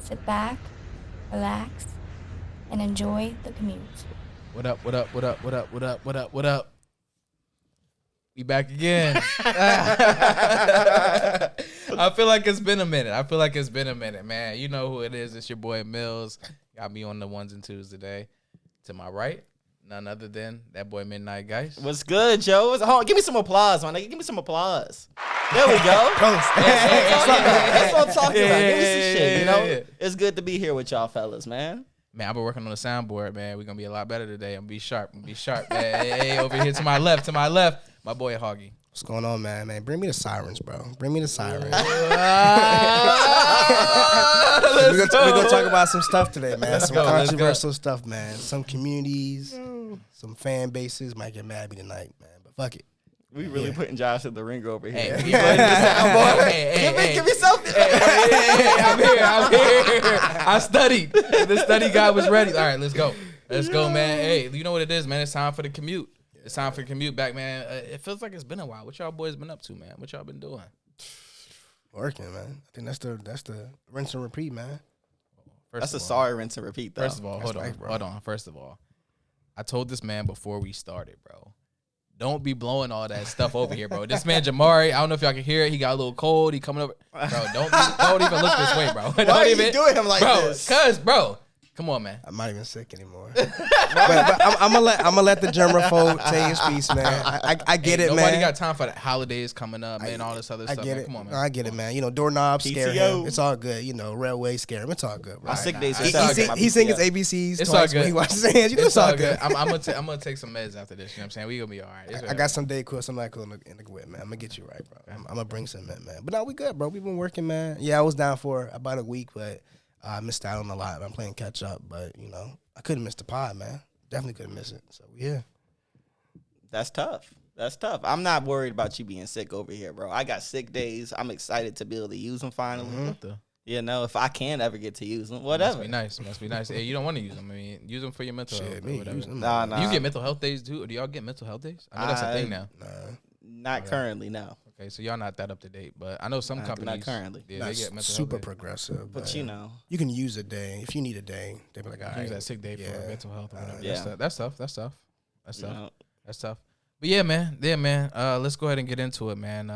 Sit back, relax, and enjoy the commute. What up? We back again. I feel like it's been a minute. Man. You know who it is. It's your boy Millz. Got me on the ones and twos today. To my right, none other than that boy Midnight Geist. What's good, Joe? Give me some applause, man. Give me some applause. There we go. That's what I'm talking about. Give me some shit, you know? It's good to be here with y'all fellas, man. Man, I've been working on the soundboard, man. We're going to be a lot better today. I'm going to be sharp, man. Hey, over here to my left, my boy Haugy. What's going on, man? Bring me the sirens, bro. Bring me the sirens. We're going to talk about some stuff today, man. Some controversial stuff, man. Some communities, some fan bases might get mad at me tonight, man. But fuck it. We really putting Josh in the ringer over here. Give me something. I'm here. I studied. The study guy was ready. All right, let's go, man. Hey, you know what it is, man? It's time for the commute. It's time for the commute back, man. It feels like it's been a while. What y'all boys been up to, man? What y'all been doing? Working, man. I think that's the rinse and repeat, man. That's a sorry rinse and repeat, though. First of all, hold on. First of all, I told this man before we started, bro. Don't be blowing all that stuff over here, bro. This man Jamari, I don't know if y'all can hear it. He got a little cold. He coming over, bro. Don't even look this way, bro. Why are you doing him like this? Cause, bro, come on, man. I'm not even sick anymore. but I'm gonna let the general folk say his piece, man. I get it, man. Nobody got time for the holidays coming up, man. All this other stuff. I get man. it. Come on, man. I get it, man. You know, doorknobs scare him. It's all good. You know, railway scare him. It's all good. Right? My sick days. He sing his ABCs it's twice all good. when he washes his hands. You know, it's all good. I'm gonna take some meds after this. You know what I'm saying? We gonna be all right. I got some day cool, some night cool in the whip, man. I'm gonna get you right, bro. I'm gonna bring some in, man. But no, we good, bro. We've been working, man. Yeah, I was down for about a week, but I missed out on a lot. I'm playing catch up, but you know, I couldn't miss the pod, man. Definitely couldn't miss it. So yeah, that's tough. I'm not worried about you being sick over here, bro. I got sick days. I'm excited to be able to use them finally. Mm-hmm. You know, if I can ever get to use them, whatever. Must be nice. Hey, you don't want to use them. I mean, use them for your mental health. Or whatever. Nah. Do you get mental health days too, or do y'all get mental health days? I know that's a thing now. Not currently, no. Okay, so y'all not that up to date, but I know some companies. Not currently. Yeah, they get mental super health progressive. But you know, you can use a day if you need a day. They be like, all right, use that sick day for mental health. Or whatever. Yeah, that's tough. That's tough. But yeah, man. Let's go ahead and get into it, man.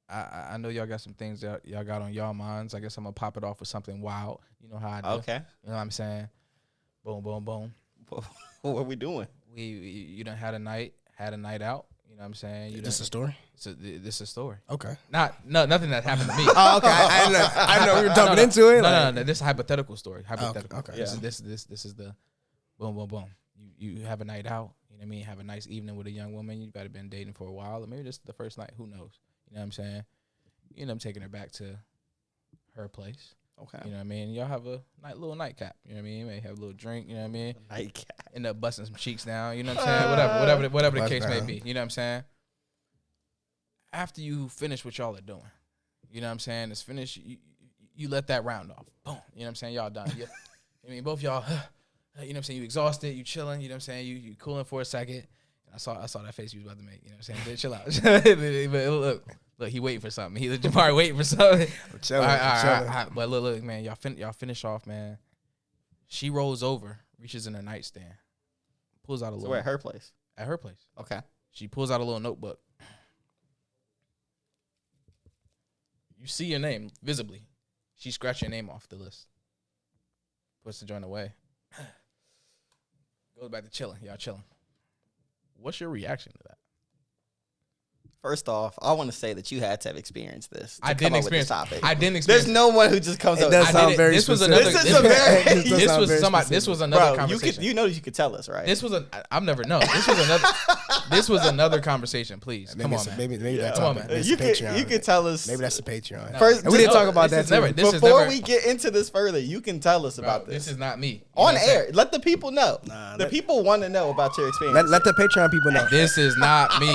I know y'all got some things that y'all got on y'all minds. I guess I'm gonna pop it off with something wild. You know how I do. Okay. You know what I'm saying? Boom, boom, boom. What are we doing? You done had a night out. You know what I'm saying? This a story? This is a story. Okay. Nothing that happened to me. Oh, okay. I know we were jumping into it. No. This is a hypothetical story. Hypothetical. Okay. Yeah. This is the boom, boom, boom. You have a night out. You know what I mean? Have a nice evening with a young woman. You better been dating for a while, or maybe this is the first night. Who knows? You know what I'm saying? You end up taking her back to her place. Okay. You know what I mean? Y'all have a little nightcap. You know what I mean? You may have a little drink. You know what I mean? Nightcap. End up busting some cheeks down. You know what I'm saying? Whatever the case may be. You know what I'm saying? After you finish what y'all are doing, you know what I'm saying? It's finished. You let that round off. Boom. You know what I'm saying? Y'all done. I mean, both y'all. You know what I'm saying? You exhausted. You chilling. You know what I'm saying? You cooling for a second. I saw that face you was about to make. You know what I'm saying? Chill out. But look, he waiting for something. Jamari waiting for something. I'm chilling. All right. But look, man, y'all finish off, man. She rolls over, reaches in her nightstand, pulls out a little. So at her place. At her place. Okay. She pulls out a little notebook. You see your name visibly. She scratched your name off the list. Puts the joint away. Goes back to chilling. Y'all chilling. What's your reaction to that? First off, I want to say that you had to have experienced this. I didn't experience. There's no one who just comes up. Does sound very this was specific. another. This was another conversation. You know you could tell us, right? This was I've never known. This was another conversation. Please, come on, man. Maybe that's come on, man. You could tell us. Maybe that's the Patreon. No, first, we didn't talk about that too. Before we get into this further, you can tell us about this. This is not me. On air. Let the people know. The people want to know about your experience. Let the Patreon people know. This is not me.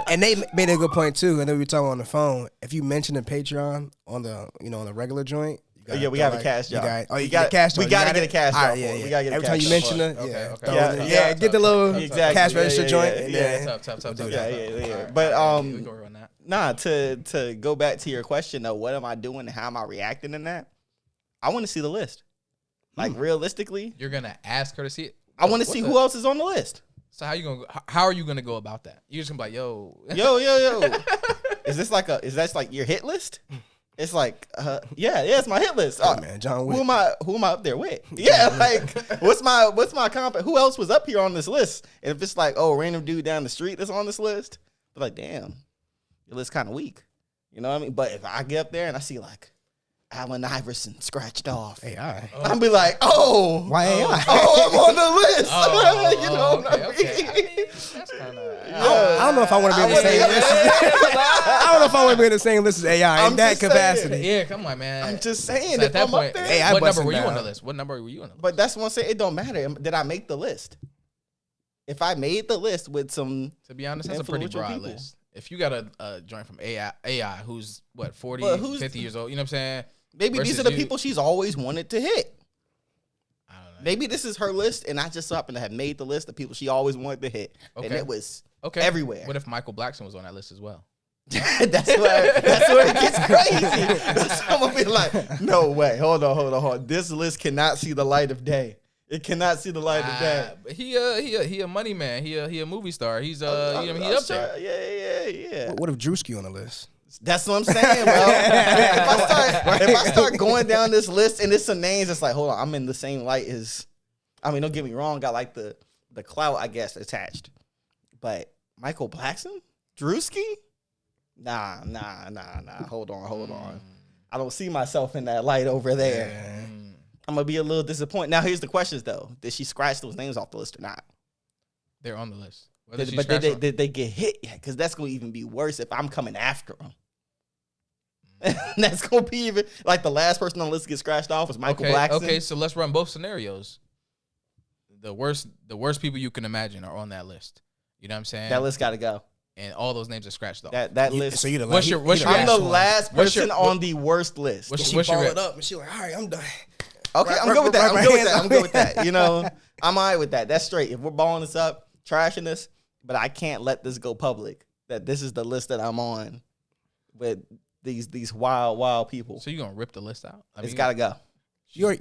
And they made a good point too. And then we were talking on the phone. If you mention the Patreon on the regular joint, we have a cash job. We got a cash job. We got to get a cash job. Yeah. We got to get a Every cash time you mention it, yeah, get the little cash register joint. Tough. Yeah. But to go back to your question though, what am I doing and how am I reacting in that? I want to see the list. Like realistically, You're gonna ask her to see it. I want to see who else is on the list. So how are you gonna go about that? You're just gonna be like, yo. Is that like your hit list? It's like, it's my hit list. Man, John Wick. Who am I up there with? Yeah, like what's my comp? Who else was up here on this list? And if it's like, oh, random dude down the street that's on this list, but like, damn, your list kind of weak. You know what I mean? But if I get up there and I see like Allen Iverson scratched off, AI. I'll be like, oh, Why AI? Oh, I'm on the list. You know what I mean? Okay. That's kind of. I don't know if I want to be in the same list. I don't know if I want to be in the same list as AI in that capacity. Yeah, come on, man. I'm just saying. So at that I'm point, up there, AI what number busting were you down. on the list? What number were you on the list? but that's what I'm saying. It don't matter. Did I make the list? If I made the list with some, To be honest, that's a pretty influential broad people. list. If you got a joint from AI who's what 40, Well, 50 years old, you know what I'm saying? maybe these Versus are the you. people she's always wanted to hit. I don't know. Maybe this is her list, and I just so happen to have made the list of people she always wanted to hit, and Okay. it was Okay. everywhere. What if Michael Blackson was on that list as well? that's where it gets crazy. That's how I'm gonna be like, no way, hold on. This list cannot see the light of day. It cannot see the light of day. But he a money man. He a movie star. He's he up there. Yeah. What if Drewski on the list? That's what I'm saying, bro. if I start going down this list and it's some names, it's like, hold on, I'm in the same light as. I mean, don't get me wrong, got like the clout, I guess, attached. But Michael Blackson, Drewski, nah. Hold on. I don't see myself in that light over there. Yeah. I'm gonna be a little disappointed. Now, here's the questions though: did she scratch those names off the list or not? They're on the list. Whether she But scratched or- did they get hit yet? Because that's gonna even be worse if I'm coming after them. That's gonna be even like the last person on the list to get scratched off was Michael Blackson. Okay, so let's run both scenarios. The worst people you can imagine are on that list. You know what I'm saying? That list got to go. And all those names are scratched off. That list. So you the What's your- what's your- I'm the last one? last What's your- person on the worst list. What's She your ball rep? it up and she like, all right, I'm done. Okay, I'm good with that. I'm good with that. You know, I'm all right with that. That's straight. If we're balling this up, trashing this, but I can't let this go public. That this is the list that I'm on with these wild people. So you gonna rip the list out? I It's mean, got to go.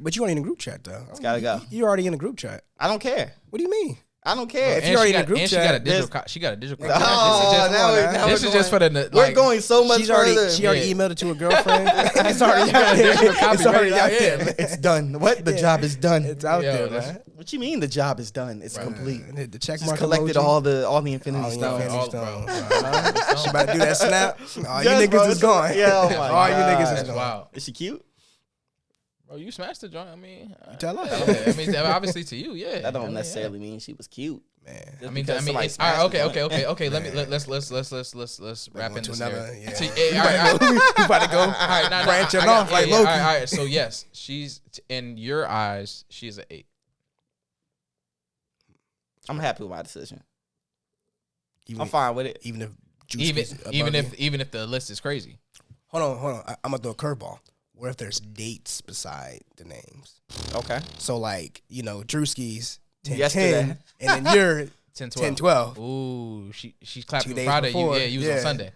But you already in a group chat though. It's gotta go. You already in a group chat. I don't care. What do you mean? I don't care. If you already in a group and chat, she got a digital. there's- She got a digital. Oh, copy. now This is just for the. We're going so much She already further. emailed it to her girlfreend. It's already got a digital copy It's already ready out out there. here. man. It's done. What? The job is done. It's out Yo, there, that's- man. What you mean the job is done? It's complete. And hit the check Just mark collected emoji. all the Infinity All the Stones. Infinity all, Stones, bro. bro. She about to do that snap. All you Yes, niggas bro, is gone. yeah, oh my All you God. niggas is That's gone. wild. Is she cute? Bro, you smashed the joint. I mean, Tell us. I mean, obviously to you, yeah. That don't I mean, necessarily mean she was cute. Man. Just I mean, because somebody it's, all right, smashed the okay. Man. Let's wrap Going in to this another, area. yeah. So, You all right. about to go All right, nah, branching I got- off like yeah, Loki. All right. So yes, she's in your eyes. She's an 8. I'm happy with my decision. Even, I'm fine with it. Even if Even Juicy's above you. even if the list is crazy. Hold on. I'm gonna throw a curveball. What if there's dates beside the names? Okay. So like, Drewski's 10-10, Yesterday. and then you're 10-12. 10-12. Ooh, she's clapped 2 on days Friday. before. You was on Sunday.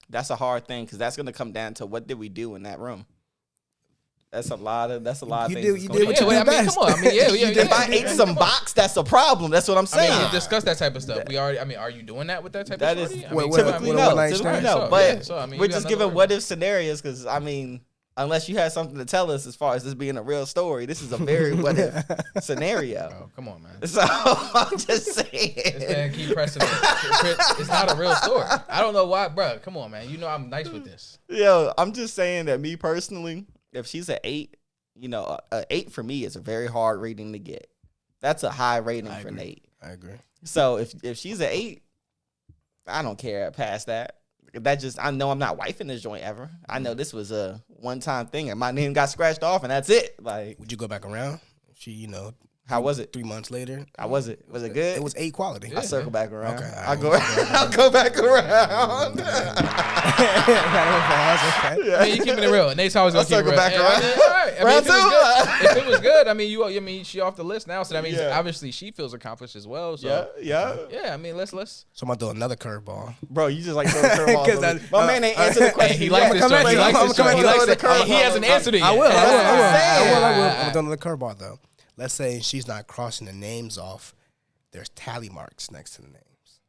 That's a hard thing because that's gonna come down to what did we do in that room. That's a lot of You things. did- that's you gonna did what come you down. did I mean, best. come on. I mean, yeah. If I ate some box, that's a problem. That's what I'm I saying. mean, you discussed that type of stuff. We already. I mean, are you doing that with that type That of is shorty? I What- mean, what- typically typically what- no. one night Typically stand? no. So, But yeah, so, I mean, we're you got just another giving word. what if scenarios because I mean, unless you have something to tell us as far as this being a real story, this is a very what if scenario. Bro, come on, man. So I'm just saying. This man keep pressing it. It's not a real story. I don't know why, bro. Come on, man. You know I'm nice with this. Yo, I'm just saying that me personally, if she's an 8, a 8 for me is a very hard rating to get. That's a high rating for an 8. I agree. So if she's an 8, I don't care past that. I know I'm not wifing this joint ever. I know this was a one-time thing and my name got scratched off and that's it. Like, Would you go back around? She, How was it? 3 months later. How was it? Was it good? It was 8 quality. I circle back around. Okay, I'll go back around. I mean, you keeping it real. Nate's always gonna keep it real. back And, around. I mean, all right. I mean, Round if it was good, I mean, she off the list now. So that means obviously she feels accomplished as well. So Yeah. I mean, let's. So I'm gonna throw another curveball. Bro, you just like throwing curveballs. My man ain't answered the question. He likes this joint. He likes this joint. He hasn't answered it yet. I will. saying. I'm gonna throw another curveball though. Let's say she's not crossing the names off. There's tally marks next to the names.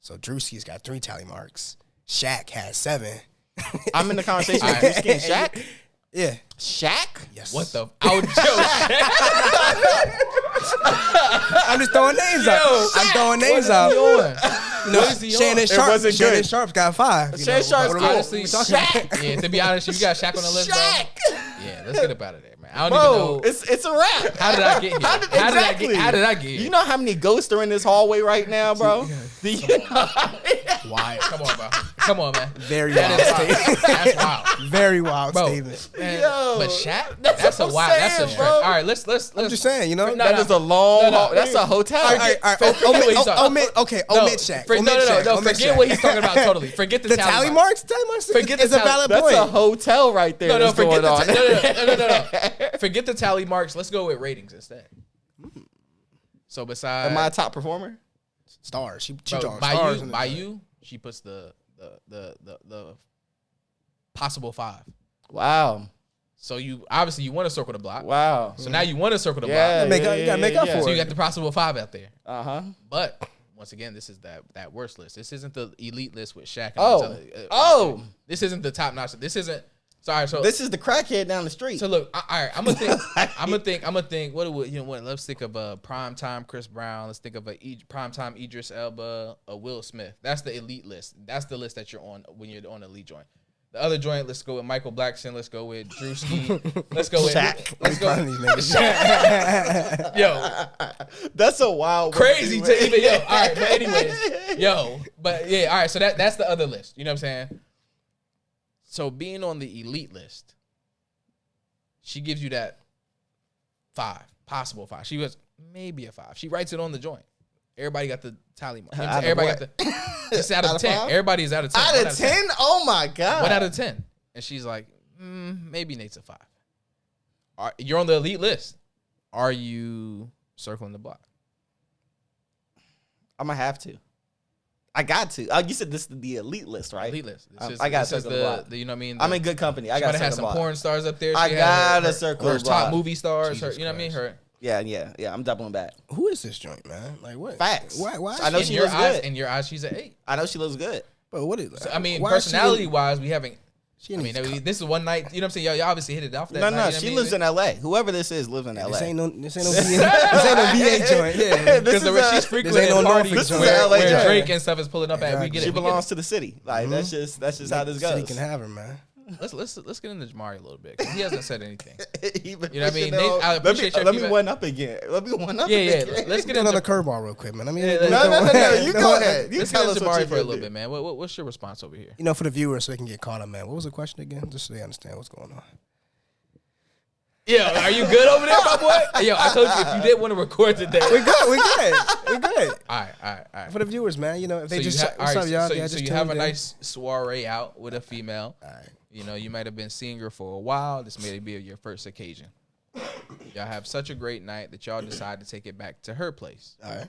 So Drewski's got 3 tally marks. Shaq has 7. I'm in the conversation with Drewski and Shaq. Yeah. Shaq? Yes. What the? I'm just throwing names out. I'm throwing names out. You know, Shannon Sharp. wasn't Shannon good. Sharp's got 5. Shannon Sharp's cool. Honestly, Shaq. Yeah, to be honest, if you got Shaq on the list, bro. Shaq. Yeah, let's get up out of there, man. I don't Bro, even know. it's a wrap. How did I get here? How did I get here? You know how many ghosts are in this hallway right now, bro? Do you know? Why? Come on, bro. Come on, man. Very That wild is statement. wild. That's wild. Very wild Bro, statement. Man, Yo, but Shaq, that's that's a what I'm wild. That's a saying, stretch. bro. All right, let's. I'm just saying, you know. No, That is a long. That's a hotel. All right. Forget what he's talking Omit Shaq. No, Omit forget Shaq. what he's talking about totally. Forget the tally marks. Tally marks. Forget is the a valid That's point. a hotel right there. No, that's forget going the on. no. Forget the tally marks. Let's go with ratings instead. So besides, Am I a top performer? Stars. She bro, drawing by stars. you, she puts the possible 5. Wow. So you obviously you want to circle the block. Wow. So now you want to circle the Yeah, block. You gotta make up for So it. you got the possible 5 out there. Uh-huh. But once again, this is that worst list. This isn't the elite list with Shaq. And Oh. This isn't the top notch. This isn't. Sorry. So This is the crackhead down the street. So look, all right. I'm gonna think. What do we? Let's think of a primetime Chris Brown. Let's think of a primetime Idris Elba, a Will Smith. That's the elite list. That's the list that you're on when you're on the elite joint. The other joint, let's go with Michael Blackson. Let's go with Drewski. Let's go with Shaq. Let's go. These niggas. Yo, That's a wild crazy one, man. to even yo. All right, but anyways, but yeah. All right, so that's the other list. You know what I'm saying? So being on the elite list, she gives you that 5, possible 5. She was maybe a 5. She writes it on the joint. Everybody got the tally mark. Everybody got the just out of 10. 5? Everybody is out of 10. Out of 10? Oh my God. 1 out of 10. And she's like, maybe Nate's a 5. You're on the elite list. Are you circling the block? I'm gonna have to. I got to. You said this is the elite list, right? Elite list. I got to circle the block. You know what I mean? I'm in good company. I She got might to have had circle some the block. porn stars up there. I She had gotta her circle her the top block. movie stars. Her, Jesus you know what I mean? Christ. Her. Yeah. I'm doubling back. Who is this joint, man? Like what? Facts. Why? I know In she your looks eyes, good. in your eyes, she's an 8. I know she looks good. But what is? So, I mean, why is she personality wise, we haven't. She I mean, this is one night. You know what I'm saying? Y'all obviously hit it off that No, night. she lives in L.A. Whoever this is lives in L.A. This ain't no VA joint. Yeah. This Because the is way a- she's frequenting ain't no parties Norfolk joint. This is LA where joint. Drake and stuff is pulling up at. We get it. She we get belongs to the city. Like that's just how this City goes. can have her, man. it. Let's get into Jamari a little bit. 'Cause he hasn't said anything. You know what I mean? I appreciate your let me feedback. one up again. Let me one up Yeah. again. Let's get Get into another curveball real quick, man. I mean, No. You go ahead. You Let's tell get us into what Jamari you for a little do. bit, man. What's your response over here? You know, for the viewers, so they can get caught up, man. What was the question again? Just so they understand what's going on. Yeah, are you good over there, my boy? Yo, I told you if you didn't want to record today. We good. All right. For the viewers, man, you know, if they So just you, what's up, y'all? so Yeah, just you have tuned a in. nice soiree out with a female. All right. You know, you might have been seeing her for a while. This may be your first occasion. Y'all have such a great night that y'all decide to take it back to her place. All right.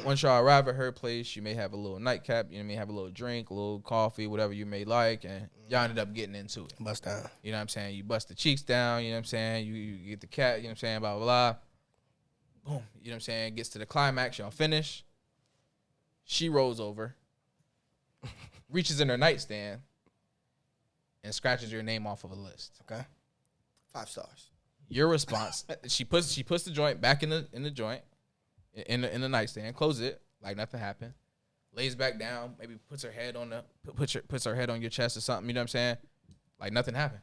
Once y'all arrive at her place, you may have a little nightcap. You may have a little drink, a little coffee, whatever you may like, and y'all ended up getting into it. Bust down. You know what I'm saying? You bust the cheeks down, you know what I'm saying? You get the cat, you know what I'm saying? Blah, blah, blah. Boom. You know what I'm saying? Gets to the climax, y'all finish. She rolls over, reaches in her nightstand, and scratches your name off of a list. Okay. 5 stars. Your response, she puts the joint back in the joint, in the nightstand, closes it like nothing happened, lays back down, maybe puts her head on puts her head on your chest or something, you know what I'm saying? Like nothing happened.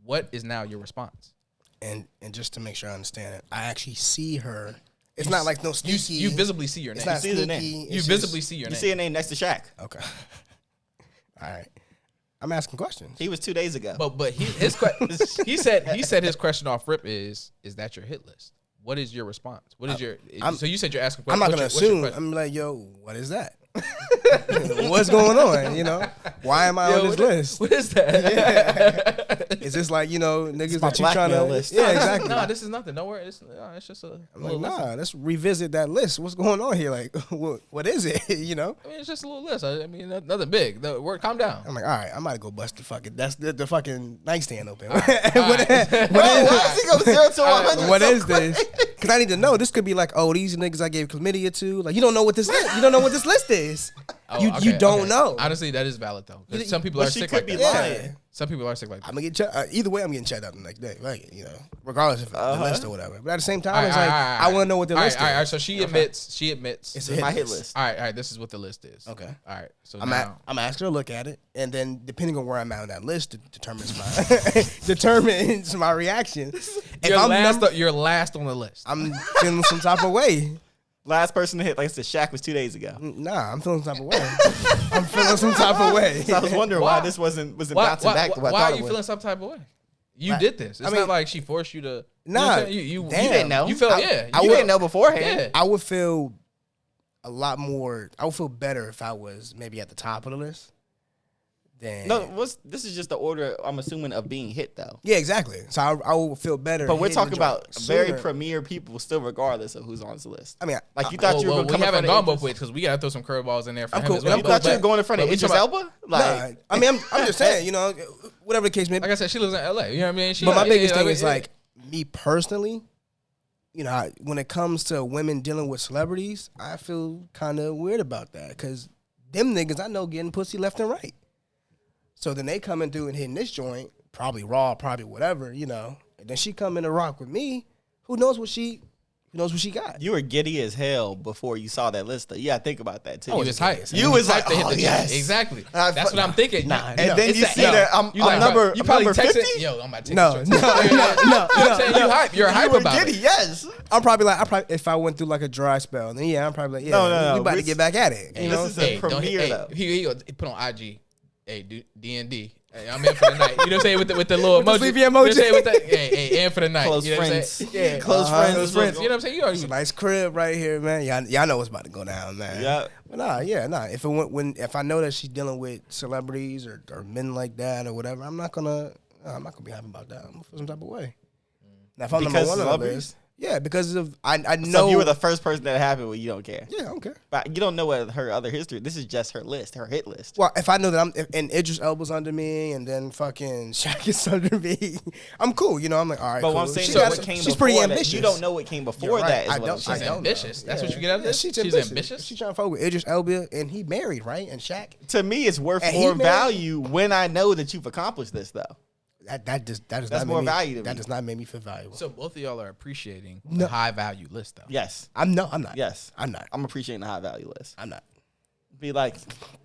What is now your response? And just to make sure I understand it, I actually see her. It's not like no sneaky. You visibly see your It's name. not see the sneaky. name. It's You just- visibly see your You name. see her name next to Shaq. Okay. All right. I'm asking questions. He was 2 days ago. But he said his question off rip is that your hit list? what is your response? What is so you said you're asking I'm questions. not gonna assume. I'm like, yo, what is that? What's going on? You know, why am I on this list? What is that? Is this like, you know, niggas my that you trying to blackmail list. Yeah, exactly. No, this is nothing. Don't worry. It's just a. I'm like, nah, let's revisit that list. What's going on here? Like, what is it? You know? I mean, it's just a little list. I mean, nothing big. Calm down. I'm like, all right, I'm about to go bust the fucking nightstand open. Bro, why is he go 0 to 100? What is this? Because I need to know. This could be like, oh, these niggas I gave chlamydia to. Like, you don't know what this list. You don't know what this list is. You don't know. Honestly, that is valid though. 'Cause some people are sick like that. lying. Some people are sick like that. I'm gonna get checked. Either way, I'm getting checked out the next day, right? You know, regardless of the list or whatever. But at the same time, it's like I want to know what the list is. All right. So she admits. It's my hit list. All right. This is what the list is. Okay. All right. So I'm now, asking her to look at it, and then depending on where I'm at on that list, determines my reaction. you're last on the list. I'm feeling some type of way. Last person to hit, like I said, Shaq was 2 days ago. Nah, I'm feeling some type of way. I'm feeling some type of way. So I was wondering why this wasn't bouncing back to what I why thought are it you was. feeling some type of way? You did this. It's I mean, not like she forced you to. Nah, you didn't know. You felt You you didn't know beforehand. Yeah. I would feel a lot more. I would feel better if I was maybe at the top of the list. Then This is just the order, I'm assuming, of being hit, though. yeah, exactly. So I would feel better. But we're hitting talking the about joint very sooner. premier people, still regardless of who's on this list. I mean, Like, you thought you were going to we come in haven't front gone of both Idris? ways because we gotta throw some curveballs in there for I'm him cool. as well. You thought you were going in front of But we Idris talking Elba? Like, I mean, I'm just saying, you know, whatever the case may be. Like I said, she lives in LA. You know what I mean? But my biggest thing is like me personally. You know, when it comes to women dealing with celebrities, I feel kind of weird about that because them niggas I know getting pussy left and right. So then they coming through and hitting this joint, probably raw, probably whatever, you know. And then she come in to rock with me. Who knows what she got? you were giddy as hell before you saw that list, though. You got to think about that, too. You was hyped. You was like, hyped to hit oh, the yes. Exactly. Nah, That's what I'm thinking. And You- then it's you see that I'm number you probably number texted, 50? yo, I'm about to take No, this no, joint. You know what I'm saying? You hype. You're hype You were about giddy, it. yes. I'm probably if I went through like a dry spell, then yeah, I'm probably like, yeah, No. we about to get back at it. You This know? is a premiere, though. He put on IG. Hey, D&D. Hey, I'm in for the night. You know what I'm saying? With the little With the emoji. sleepy You know what I'm emoji. saying? With the, hey, in for the night. Close you know what I'm friends. saying? Yeah. Close friends. Close friends. You know what I'm saying? You It's already a nice crib right here, man. Y'all know what's about to go down, man. Yeah. But nah. If I know that she's dealing with celebrities or men like that or whatever, I'm not gonna be happy about that. I'm gonna feel some type of way. Now if I'm Because number one on the celebrities? list, yeah, because of I know. So if you were the first person that happened, well, you don't care. yeah, I don't care. But you don't know what her other history. This is just her list, her hit list. Well, if I know that and Idris Elba's under me, and then fucking Shaq is under me, I'm cool. You know, I'm like, all right. But cool. what I'm saying She is got what some- came she's before pretty that. ambitious. You don't know what came before You're right. that. Is I what don't- I'm saying. She's know. ambitious. That's what you get out of Yeah, this? she's She's ambitious? She's trying to fuck with Idris Elba, and he married, right? And Shaq. To me, it's worth And he more married- value when I know that you've accomplished this, though. That does That's not more make me, value to That me. does not make me feel valuable. So both of y'all are appreciating No. the high value list, though. Yes. I'm not. Yes. I'm not. I'm appreciating the high value list. I'm not. Be like,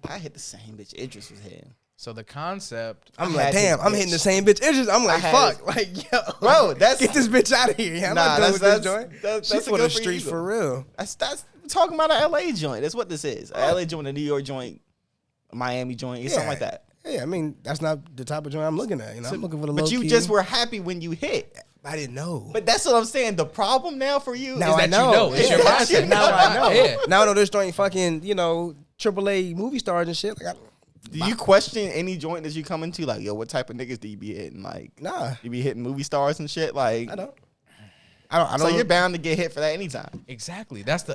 I hit the same bitch Idris was hitting. So the concept. I'm I like, had damn, his I'm bitch. hitting the same bitch. Idris. I'm like, had fuck. Like, yo. Bro, that's- Get this bitch out of here. Yeah, I'm Nah, not done with that's- this joint. that's She's a for good the for you, streets though. for real. That's talking about an LA joint. That's what this is. A LA joint, a New York joint, a Miami joint, something like that. Yeah, I mean, that's not the type of joint I'm looking at. You know, I'm looking for the low But you key. just were happy when you hit. I didn't know. But that's what I'm saying. The problem now for you now is I that know. you know. It's your Yeah. mindset. Now I know. Yeah. Now I know there's joint fucking, you know, AAA movie stars and shit. Like, do you question any joint that you come into? Like, yo, what type of niggas do you be hitting? Like, nah, you be hitting movie stars and shit? Like, I don't. I don't. So you're bound to get hit for that anytime. Exactly. That's the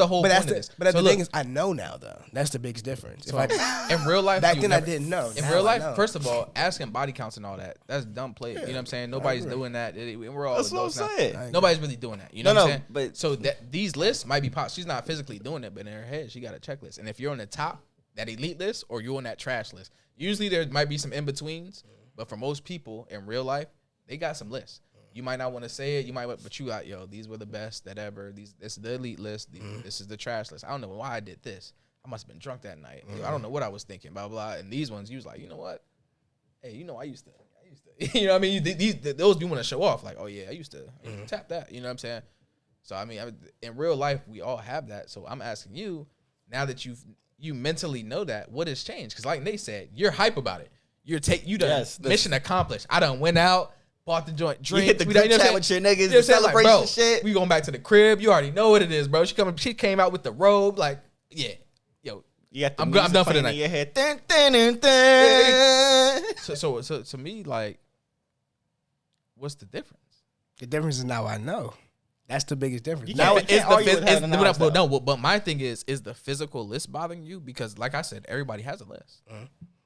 whole But point that's of this. but that's So the look, thing is, I know now though. That's the biggest difference. If I, in real life, back you then never- I didn't know. In Now real I life, know. first of all, asking body counts and all that—that's dumb play. You know what I'm saying? Nobody's doing that. We're all That's what I'm adults now. saying. Nobody's really doing that. You know No, what I'm no, saying? but- so that these lists might be she's not physically doing it, but in her head, she got a checklist. And if you're on the top, that elite list, or you're on that trash list, usually there might be some in betweens. But for most people in real life, they got some lists. You might not want to say it, but you got, yo, these were the best that ever. This is the elite list. This is the trash list. I don't know why I did this. I must have been drunk that night. I don't know what I was thinking. Blah blah. And these ones, you was like, you know what? Hey, you know, I used to. You know what I mean? Those you want to show off. Like, oh yeah, I used to tap that. You know what I'm saying? So I mean, in real life, we all have that. So I'm asking you, now that you mentally know that, what has changed? Because like Nate said, you're hype about it. You done mission accomplished. I done went out. bought the joint, You drinks. hit the we group you know what chat I'm with saying? your niggas, You know the what I'm saying? Like, celebration bro, shit. we going back to the crib. You already know what it is, bro. She came out with the robe. Like, yeah, yo. You got the I'm music done for the playing night. in your head. Dun, dun, dun, dun. So to me, like, what's the difference? The difference is now I know. That's the biggest difference. You Now can't- can't argue with having knowledge, though. But my thing is the physical list bothering you? Because like I said, everybody has a list.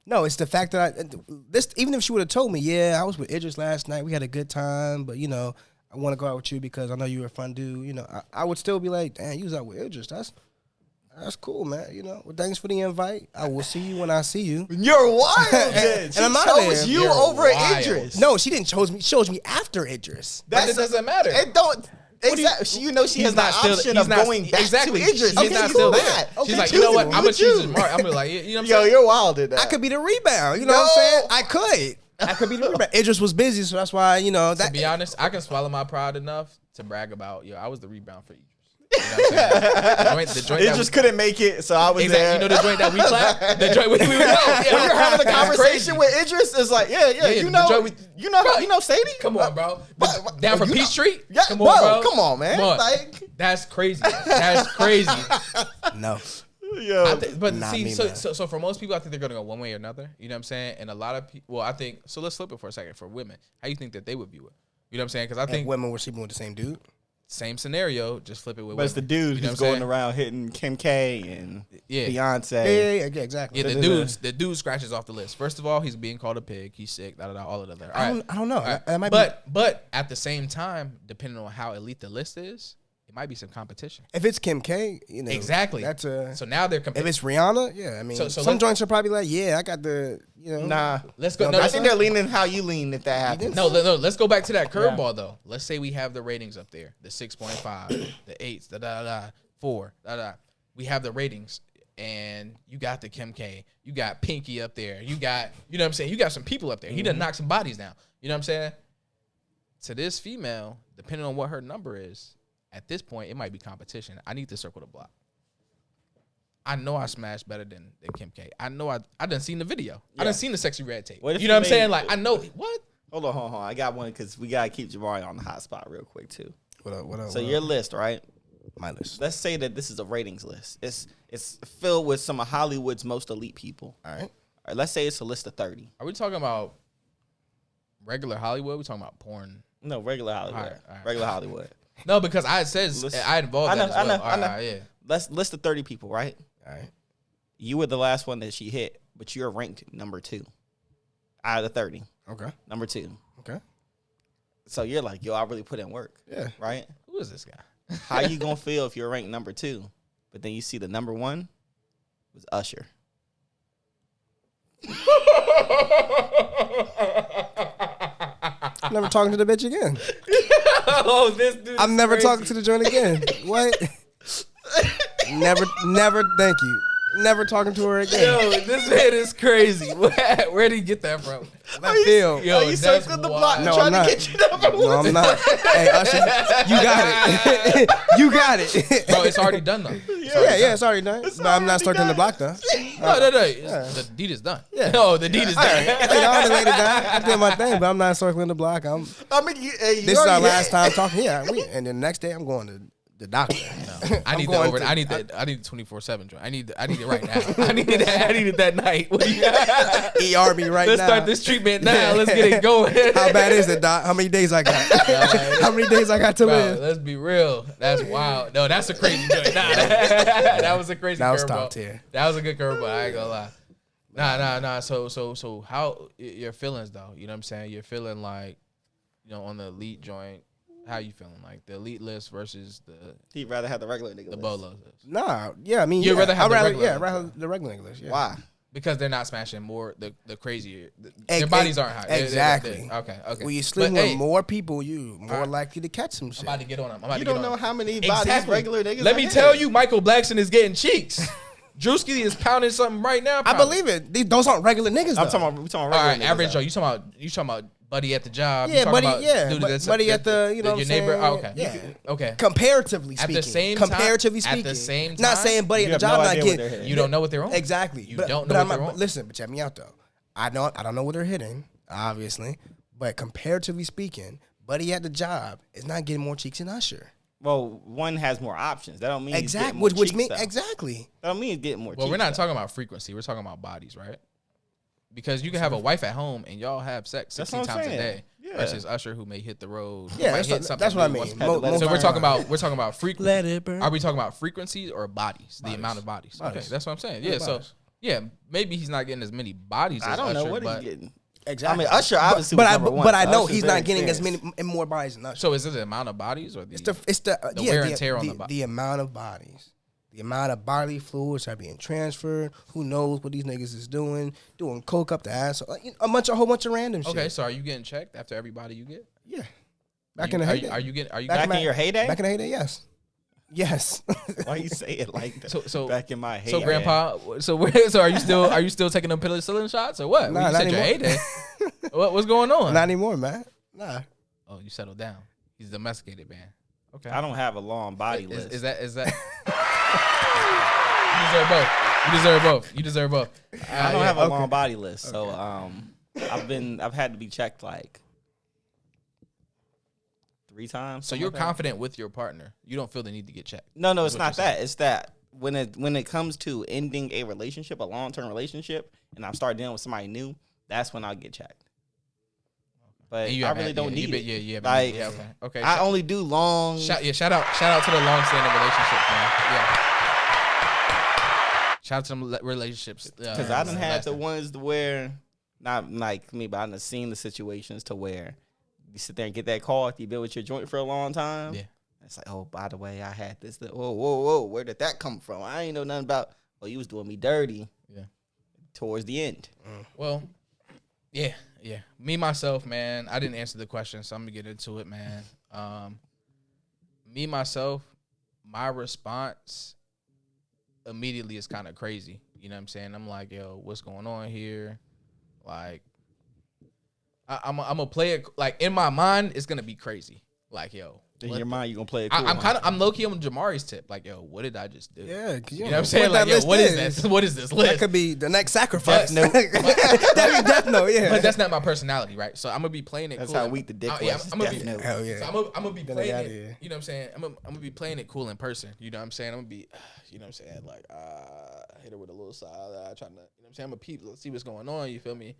no, it's the fact that this. Even if she would have told me, yeah, I was with Idris last night. We had a good time, but you know, I want to go out with you because I know you're a fun dude. You know, I would still be like, damn, you was out with Idris. That's cool, man. You know, well, thanks for the invite. I will see you when I see you. You're wild. Then. She I'm out chose there. you You're over wild. Idris. No, she didn't chose me. She chose me after Idris. But it doesn't matter. It don't. Exactly. You know she has the option of going back to Idris. She's Okay, not you still mad. there. Okay, She's like, choose you know what? it. I'm You gonna choose choose. Mark. I'm gonna like, you know what I'm Yo, saying? you're wild in that. I could be the rebound. You know what I'm saying? I could be the rebound. Idris was busy, so that's why, you know. To be honest, I can swallow my pride enough to brag about, yo, I was the rebound for Idris. You know what I'm saying? The joint Idris couldn't make it, so I was there. You know the joint that we clapped? The joint we know. Yeah, When you're having a that's conversation crazy. with Idris, it's like, yeah, Yeah, you the know, joint you know Sadie. Come on, bro. But- Down from you Peach know- Street? Yeah, Come on, bro. come on, man. Come on. Like, That's crazy. That's crazy. No. yo, But Not see, me, so, man. so for most people, I think they're gonna go one way or another. You know what I'm saying? And a lot of people, well, I think so. Let's flip it for a second. For women, how you think that they would view it? You know what I'm saying? Because I And think women were sleeping with the same dude. same scenario, just flip it with. but it's the women. dude You know who's what I'm going saying? around hitting Kim K and Yeah. Beyonce. Yeah, exactly. Yeah, the dude scratches off the list. First of all, he's being called a pig. He's sick. All of that. All right. I don't know. All right. That might But at the same time, depending on how elite the list is, it might be some competition. if it's Kim K, you know, Exactly. That's a. So now they're If competing. it's Rihanna, yeah, I mean, So some let's- joints are probably like, yeah, I got the, you know, Nah, Let's go. No, No, I think they're leaning how you lean if that happens. No, let's go back to that curveball though. Let's say we have the ratings up there, the 6.5, the 8s, the 4, We have the ratings, and you got the Kim K, you got Pinky up there, you got, you know what I'm saying, you got some people up there. He done knocked some bodies down. You know what I'm saying? To this female, depending on what her number is, at this point, it might be competition. I need to circle the block. I know I smashed better than Kim K. I know I done seen the video. I done seen the sexy red tape. What if You know what I'm you saying? made- Like, I know what. Hold on. I got one because we gotta keep Jabari on the hot spot real quick too. what up? So your list, right? my list. Let's say that this is a ratings list. It's filled with some of Hollywood's most elite people. All right. All right, let's say it's a list of 30. Are we talking about regular Hollywood? We talking about porn? No, regular Hollywood. All right. Regular Hollywood. No, because I says Listen, I involved I know, that as well. I know. All right, yeah. Let's list the 30 people, right? All right. You were the last one that she hit, but you're ranked number 2 out of the 30. Okay. Number 2. Okay. So you're like, yo, I really put in work, Yeah. right? Who is this guy? How you gonna feel if you're ranked number 2, but then you see the number 1 was Usher? Never talking to the bitch again. Oh, this dude. I'm never talking to the joint again. What? never. Thank you. Never talking to her again. Yo, this man is crazy. Where did he get that from? I feel. Yo, Are you that's circling the wild. block No, trying I'm to not. get you number 1? No, I'm not. Hey, Usher, you got it. You got it. Bro, it's already done though. Yeah, it's already done. But I'm not circling the block though. No. The deed is done. Yeah. No, the deed is done. I already laid it down. I did my thing, but I'm not circling the block. I mean, you This is our already last hit. time talking. Yeah, and the next day I'm going to the doctor. I need going the over. to- I need the 24/7 joint. I need it right now. I need it that night. What do you ER me right Let's now. start this treatment now. Let's get it going. How bad is it, doc? How many days I got? How many days I got to Bro, live? let's be real. That's wild. No, that's a crazy joint. Nah, that was a crazy That was curveball. top tier. That was a good curveball. I ain't gonna lie. Nah. So how your feelings though? You know what I'm saying? You're feeling like, you know, on the elite joint. How you feeling? Like the elite list versus He'd rather have the regular nigga the list. bolos list. Nah, yeah, I mean, You'd rather have I'd the rather, regular yeah, English. rather the regular English. Yeah. Why? Because they're not smashing more the crazier. Egg- Their bodies aren't high. exactly. Okay. When you sleep But, with hey, more people, you more Alright. likely to catch some I'm shit. about to get on them. I'm about You to get don't on know them. how many bodies regular niggas Let are me hitting. tell you, Michael Blackson is getting cheeks. Drewski is pounding something right now. I probably. believe it. Those aren't regular niggas. I'm though. talking about, we talking All regular right, niggas, average though. Joe. You talking about buddy at the job? You Yeah, talking buddy. about Yeah, dude that's buddy at the. You know, your what I'm neighbor. saying? Oh, okay. Yeah. Okay. Comparatively At speaking. the same time- Comparatively at speaking. the same Not time, saying buddy you at the have no job not idea what they're getting. hitting. You don't know what they're on. Exactly. You But- don't but know I'm what they're not- on. Listen, but check me out though. I don't know what they're hitting, obviously. but comparatively speaking, Buddy at the job is not getting more cheeks than Usher. Well, one has more options. That don't mean he's Exactly, getting more which cheeks, means though. exactly. That don't mean he's getting more. Well, cheeks, we're not though. talking about frequency. We're talking about bodies, right? Because you can have a wife at home and y'all have sex That's 16 what I'm times a saying. day Yeah. versus Usher who may hit the road. Yeah, might hit that's what I new mean. once- Mo- So most we're talking about frequency. Let it burn. Are we talking about frequencies or bodies? The amount of bodies. Bodies. Okay, that's what I'm saying. Yeah, Yeah, so bodies. yeah, maybe he's not getting as many bodies as I don't Usher, know what but he's getting. Exactly. I mean, Usher obviously but was I number one. but I so know Usher's he's very not getting as experienced. many and more bodies than Usher. so is it the amount of bodies or the It's the wear and tear on the body? the amount of bodies, the amount of bodily fluids are being transferred. Who knows what these niggas is doing coke up the ass, a whole bunch of random shit. Okay, so are you getting checked after every body you get? Yeah. Back in the heyday. Are you getting? Are you Back in your heyday? Back in the heyday, yes. Yes. Why you say it like that? So back in my heyday. So grandpa, so are you still taking them penicillin shots or what? Nah, When you not said your anymore. heyday. What's going on? Not anymore, man. Nah. Oh, you settled down. He's a domesticated man. Okay. I don't have a long body list. Is that? You deserve both. You deserve both. I don't have a long body list, so I've had to be checked like 3 times. So you're confident with your partner. You don't feel the need to get checked. No, Is it's what not you're saying. that. It's that when it comes to ending a relationship, a long-term relationship, and I start dealing with somebody new, that's when I'll get checked. But And you I have really had- don't yeah, need it. Yeah. Like, Okay. I only do long. Shout out to the long-standing relationships, man. Yeah. Shout out to them relationships. Because I done had the lasting. ones to where, not like me, but I done seen the situations to where you sit there and get that call after you've been with your joint for a long time. Yeah. It's like, oh, by the way, I had this. Whoa, where did that come from? I ain't know nothing about, oh, you was doing me dirty. Yeah. Towards the end. Well, yeah. Me, myself, man, I didn't answer the question, so I'm going to get into it, man. Me, myself, my response immediately is kind of crazy. You know what I'm saying? I'm like, yo, what's going on here? Like, I'm going to play it, like, in my mind, it's going to be crazy. Like, yo. In your mind, you gonna play it cool. I'm low-key on Jamari's tip. Like, yo, what did I just do? Yeah, because You know what I'm saying? Like, yo, what is this? What is this list? That could be the next sacrifice. Death Note. That'd be Death Note, yeah. But that's not my personality, right? So I'm gonna be playing it That's cool. how weak the dick Yeah, was. I'm gonna Death be, Note. Hell yeah. So I'm gonna be Then playing they got it. it. You know what I'm saying? I'm gonna be playing it cool in person. You know what I'm saying? I'm gonna be, you know what I'm saying? Like, hit her with a little side, trying to, you know what I'm saying? I'm gonna peep, let's see what's going on. You feel me?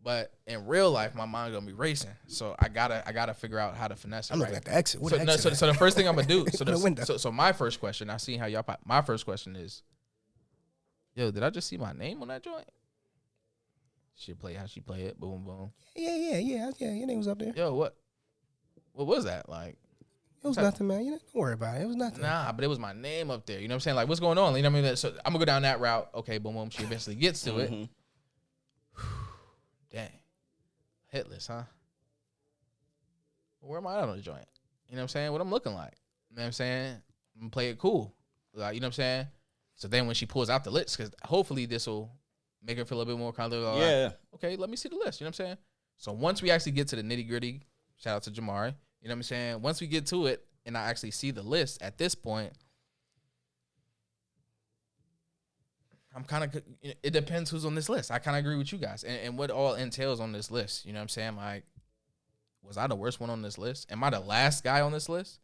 But in real life, my mind gonna be racing. So I gotta figure out how to finesse it. I'm right? looking at the exit. What So, the no, exit so the first thing I'm gonna do. So, Open the window. so my first question. I see how y'all. My first question is, yo, did I just see my name on that joint? She play how she play it. Boom, boom. Yeah. Your name was up there. Yo, what was that like? It was nothing, man. Don't worry about it. It was nothing. Nah, but it was my name up there. You know what I'm saying? Like, what's going on? You know what I mean? So I'm gonna go down that route. Okay, boom, boom. She eventually gets to it. Mhm. Dang, hitless, huh? Where am I at on the joint? You know what I'm saying? What I'm looking like? You know what I'm saying? I'm gonna play it cool. Like, you know what I'm saying? So then when she pulls out the list, because hopefully this will make her feel a bit more comfortable. Like, Yeah. okay, let me see the list. You know what I'm saying? So once we actually get to the nitty gritty, shout out to Jamari. You know what I'm saying? Once we get to it and I actually see the list at this point, I'm kind of, it depends who's on this list. I kind of agree with you guys and what all entails on this list. You know what I'm saying? Like, was I the worst one on this list? Am I the last guy on this list?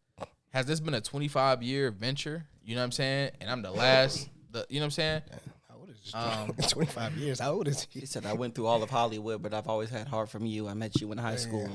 Has this been a 25-year venture? You know what I'm saying? And I'm the last, you know what I'm saying? How old is this? 25 years. How old is he? He said, I went through all of Hollywood, but I've always had heart from you. I met you in high school.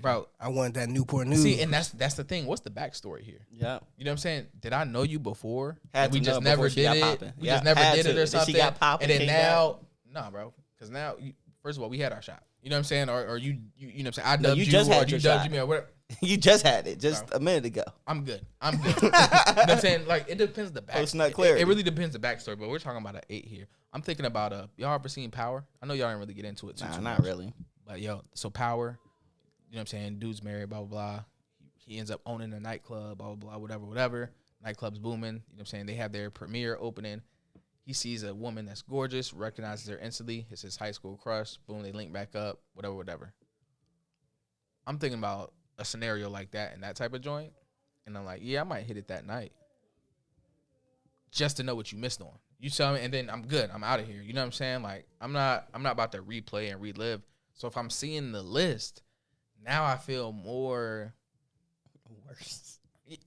Bro, I wanted that Newport News. see, and that's the thing. What's the backstory here? Yeah. You know what I'm saying? Did I know you before? Had And we to just know never before she did got it. popping. We Yeah, just never had did it to. or Then she something. got popping, And then came now, nah, bro. Because now, first of all, we had our shot. You know what I'm saying? Or you know what I'm saying? I dubbed you you, just or had you your dubbed shot. me, or whatever. You just had it just Bro. a minute ago. I'm good. You know what I'm saying? Like, it depends the backstory. Post-nut clarity. It really depends the backstory, but we're talking about an 8 here. I'm thinking about y'all ever seen Power? I know y'all didn't really get into it too Nah, much. not really. But yo, so Power, you know what I'm saying? Dude's married, blah, blah, blah. He ends up owning a nightclub, blah, blah, blah, whatever. Nightclub's booming. You know what I'm saying? They have their premiere opening. He sees a woman that's gorgeous, recognizes her instantly. It's his high school crush. Boom, they link back up, whatever. I'm thinking about a scenario like that and that type of joint. And I'm like, yeah, I might hit it that night. Just to know what you missed on. You tell me, and then I'm good. I'm out of here. You know what I'm saying? Like, I'm not about to replay and relive. So if I'm seeing the list, now I feel more Worse.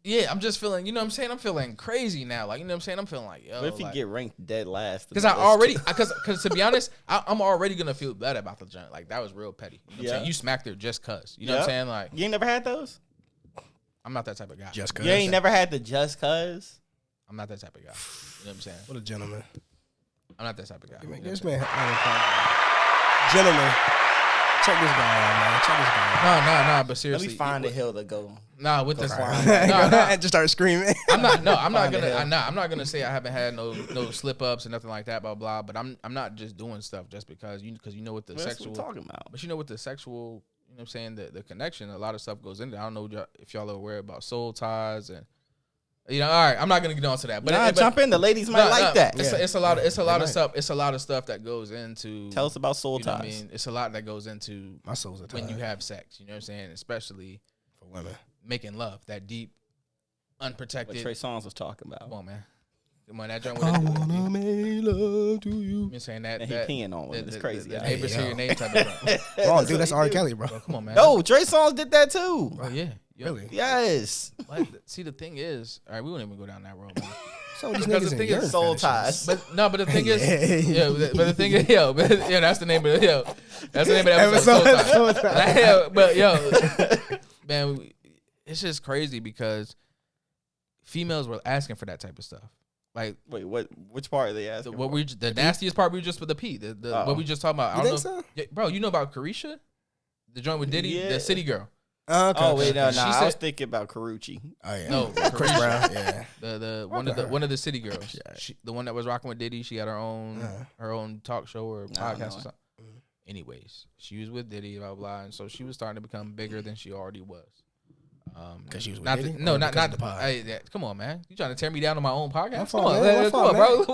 Yeah, I'm just feeling, you know what I'm saying? I'm feeling crazy now. Like, you know what I'm saying? I'm feeling like, yo. What if you like, get ranked dead last? Because I already, because to be honest, I'm already going to feel bad about the joint. Like, that was real petty. You know what I'm saying? You smacked her just because. You know what I'm saying? Like, you ain't never had those? I'm not that type of guy. Just cause. You ain't never had the just cause? I'm not that type of guy. You know what I'm saying? What a gentleman. I'm not that type of guy. This man. Gentlemen. Check this guy out, man. Check this guy out. No, but seriously. Let me find a hill to go. Nah, with this. And just start screaming. I'm not gonna say I haven't had no slip ups and nothing like that, blah blah. But I'm not just doing stuff just because you know what the sexual. That's what we're talking about. But you know what the sexual, you know what I'm saying, the connection, a lot of stuff goes into. I don't know if y'all are aware about soul ties and. You know, all right. I'm not gonna get on to that, but jump in. The ladies might like that. It's a lot of stuff. It's a lot of stuff that goes into. Tell us about soul you know ties. What I mean, it's a lot that goes into my soul's a tie. When you have sex. You know what I'm saying, especially for women making love, that deep, unprotected. What Trey Songz was talking about. Come on, man. Come on, that joint. I wanna make love to you. I'm saying that. And he peeing on it. It's crazy. The neighbors hear your name type of thing. Oh, dude, that's R. Kelly, bro. Come on, man. No, Trey Songz did that too. Oh yeah. Really? Yes. See, the thing is, all right, we won't even go down that road, man. So these because niggas the thing in is soul ties. But the thing is, but the thing is, that's the name of the that's the name of the episode. Soul ties. But man, it's just crazy because females were asking for that type of stuff. Like, wait, what? Which part are they asking? The nastiest part we just for the P. What we just talking about. I don't know, so? Yeah, bro. You know about Carisha, the joint with Diddy, the city girl. Okay. Oh wait, no, I was thinking about Karuchi. Oh yeah, no, Chris Brown. Yeah, the one of the city girls, the one that was rocking with Diddy. She had her own talk show or podcast or something. Anyways, she was with Diddy, blah blah, and so she was starting to become bigger than she already was. Because she was with not Diddy? no, not the pod. come on, man. You trying to tear me down on my own podcast? Come on, bro.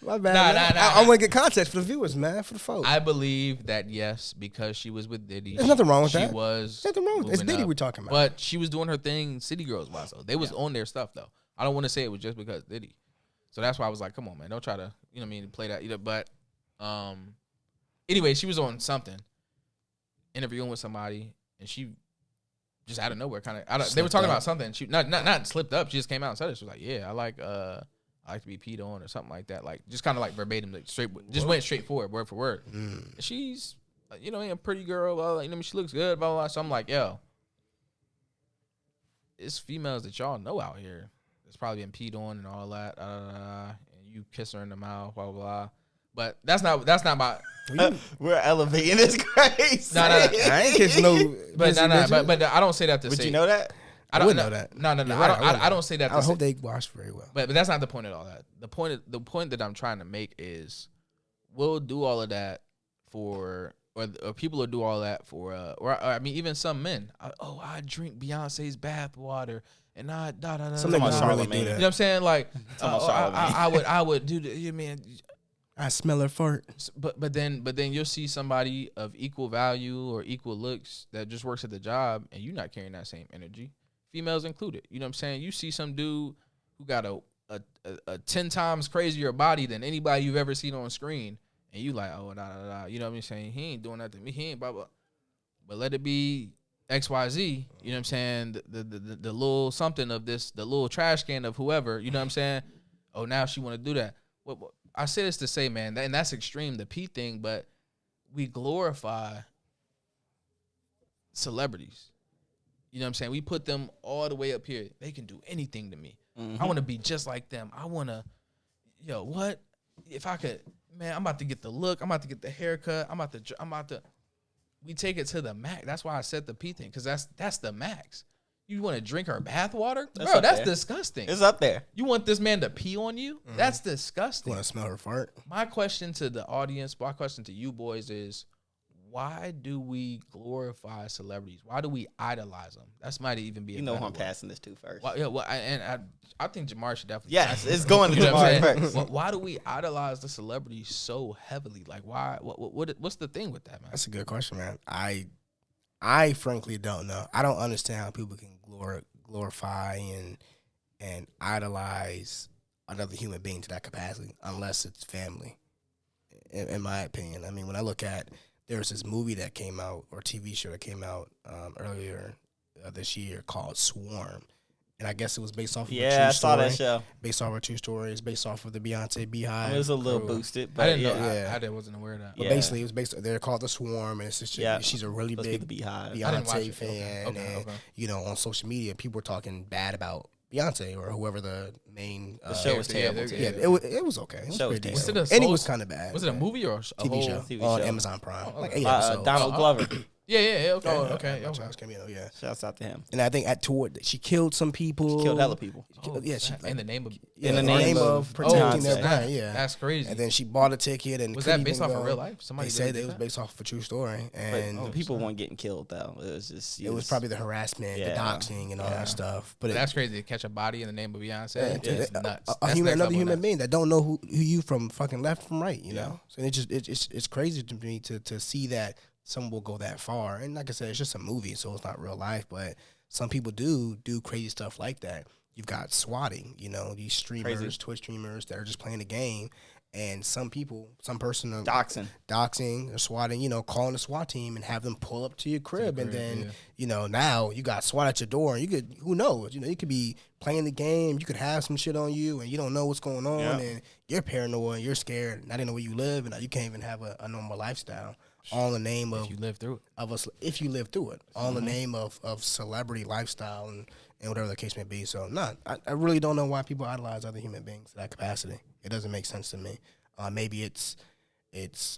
My bad. I want to get context for the viewers, man, for the folks. I believe that yes, because she was with Diddy. There's nothing wrong with that. She was. There's nothing wrong with it. It's Diddy we're talking about. But she was doing her thing, City Girls wise. So they was on their stuff though. I don't want to say it was just because Diddy. So that's why I was like, come on, man, don't try to, you know what I mean, play that either. But anyway, she was on something, interviewing with somebody, and she just out of nowhere, kind of. They were talking about something. She not slipped up. She just came out and said it. She was like, "Yeah, I like to be peed on or something like that." Like just kind of like verbatim, like just went straight forward, word for word. She's, you know, a pretty girl. You know, she looks good. Blah blah blah. So I'm like, yo, it's females that y'all know out here that's probably been peed on and all that. And you kiss her in the mouth, blah blah blah. But that's not my. We're elevating this crazy. No, I ain't kissing no. But I don't say that to say. Would you know that? I don't know that. No. I don't say that. I hope they wash very well. But that's not the point at all. That the point that I'm trying to make is, we'll do all of that for, or people will do all that for, or I mean, even some men. I drink Beyonce's bath water. And Some niggas really do that. You know what I'm saying? Like, I would do the. You mean? I smell her fart. But then you'll see somebody of equal value or equal looks that just works at the job, and you're not carrying that same energy. Females included. You know what I'm saying? You see some dude who got a 10 times crazier body than anybody you've ever seen on screen, and you like, oh, you know what I'm saying? He ain't doing that to me. He ain't blah blah. But let it be XYZ. You know what I'm saying? The little something of this, the little trash can of whoever. You know what I'm saying? Oh, now she want to do that. What? I say this to say, man, and that's extreme, the P thing, but we glorify celebrities. You know what I'm saying? We put them all the way up here. They can do anything to me. Mm-hmm. I want to be just like them. I want to, what? If I could, man, I'm about to get the look. I'm about to get the haircut. I'm about to. We take it to the max. That's why I said the P thing, because that's the max. You want to drink her bath water? Bro, that's disgusting. It's up there. You want this man to pee on you? Mm-hmm. That's disgusting. You want to smell her fart? My question to the audience, my question to you boys is, why do we glorify celebrities? Why do we idolize them? That's might even be you know who I'm passing this to first. I think Jamar should definitely. Yes, it's going to Jamar first. Why do we idolize the celebrities so heavily? Like, why? What's the thing with that, man? That's a good question, man. I frankly don't know. I don't understand how people can glorify and idolize another human being to that capacity, unless it's family. In my opinion, I mean, when I look at there's this movie that came out or TV show that came out earlier this year called Swarm. And I guess it was based off of a true story. Yeah, I saw that show. Based off of a true story. It's based off of the Beyonce Beehive. It was a little crew. boosted, but I didn't know. Yeah. I wasn't aware of that. But basically, it was based. They're called the Swarm, and it's just she's a really Supposed to be big the Beehive. Beyonce fan. Okay. And you know, on social media, people were talking bad about Beyonce or whoever the main. The show was terrible. Yeah, it was okay. It was Show was pretty decent. decent. Ending was kind of bad. Was it a movie or a TV whole show TV on show. Amazon Prime? Oh, Like okay. 8 episodes. Donald Glover. Yeah. Okay. Okay. Okay. Shouts out to him. And I think she killed some people. She killed hella people. In the name of in the name of protecting their brand. Yeah, that's crazy. And then she bought a ticket and was that based off of real life? Somebody said it was based off of a true story, and the people weren't getting killed though. It was just it was probably the harassment, the doxing, and all that stuff. But that's crazy to catch a body in the name of Beyonce. It's nuts. Another human being that don't know who you from fucking left from right. You know, so it's crazy to me to see that someone will go that far. And like I said, it's just a movie, so it's not real life. But some people do crazy stuff like that. You've got swatting, you know, these streamers, Twitch streamers that are just playing the game. And some person are doxing or swatting, you know, calling the SWAT team and have them pull up to your crib. And then, you know, now you got SWAT at your door. And who knows? You know, you could be playing the game. You could have some shit on you and you don't know what's going on. Yeah. And you're paranoid. You're scared. And I didn't know where you live. And you can't even have a normal lifestyle. All in the name of... If you live through it. If you live through it. All in the name of celebrity lifestyle and whatever the case may be. So, I really don't know why people idolize other human beings to that capacity. It doesn't make sense to me. Maybe it's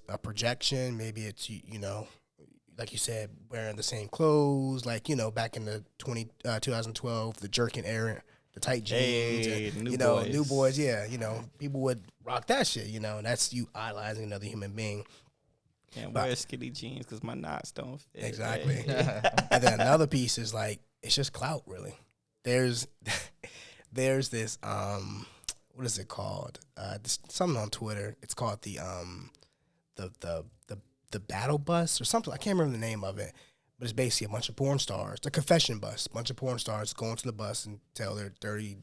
a projection. Maybe it's, you know, like you said, wearing the same clothes. Like, you know, back in the 2012, the jerkin era, the tight jeans. And, new boys. Yeah, you know, people would rock that shit, you know. And that's you idolizing another human being. Can't wear skinny jeans because my knots don't fit. Exactly. And then another piece is like, it's just clout, really. There's this, what is it called? Something on Twitter. It's called the battle bus or something. I can't remember the name of it. But it's basically a bunch of porn stars. The confession bus. A bunch of porn stars go into the bus and tell their dirty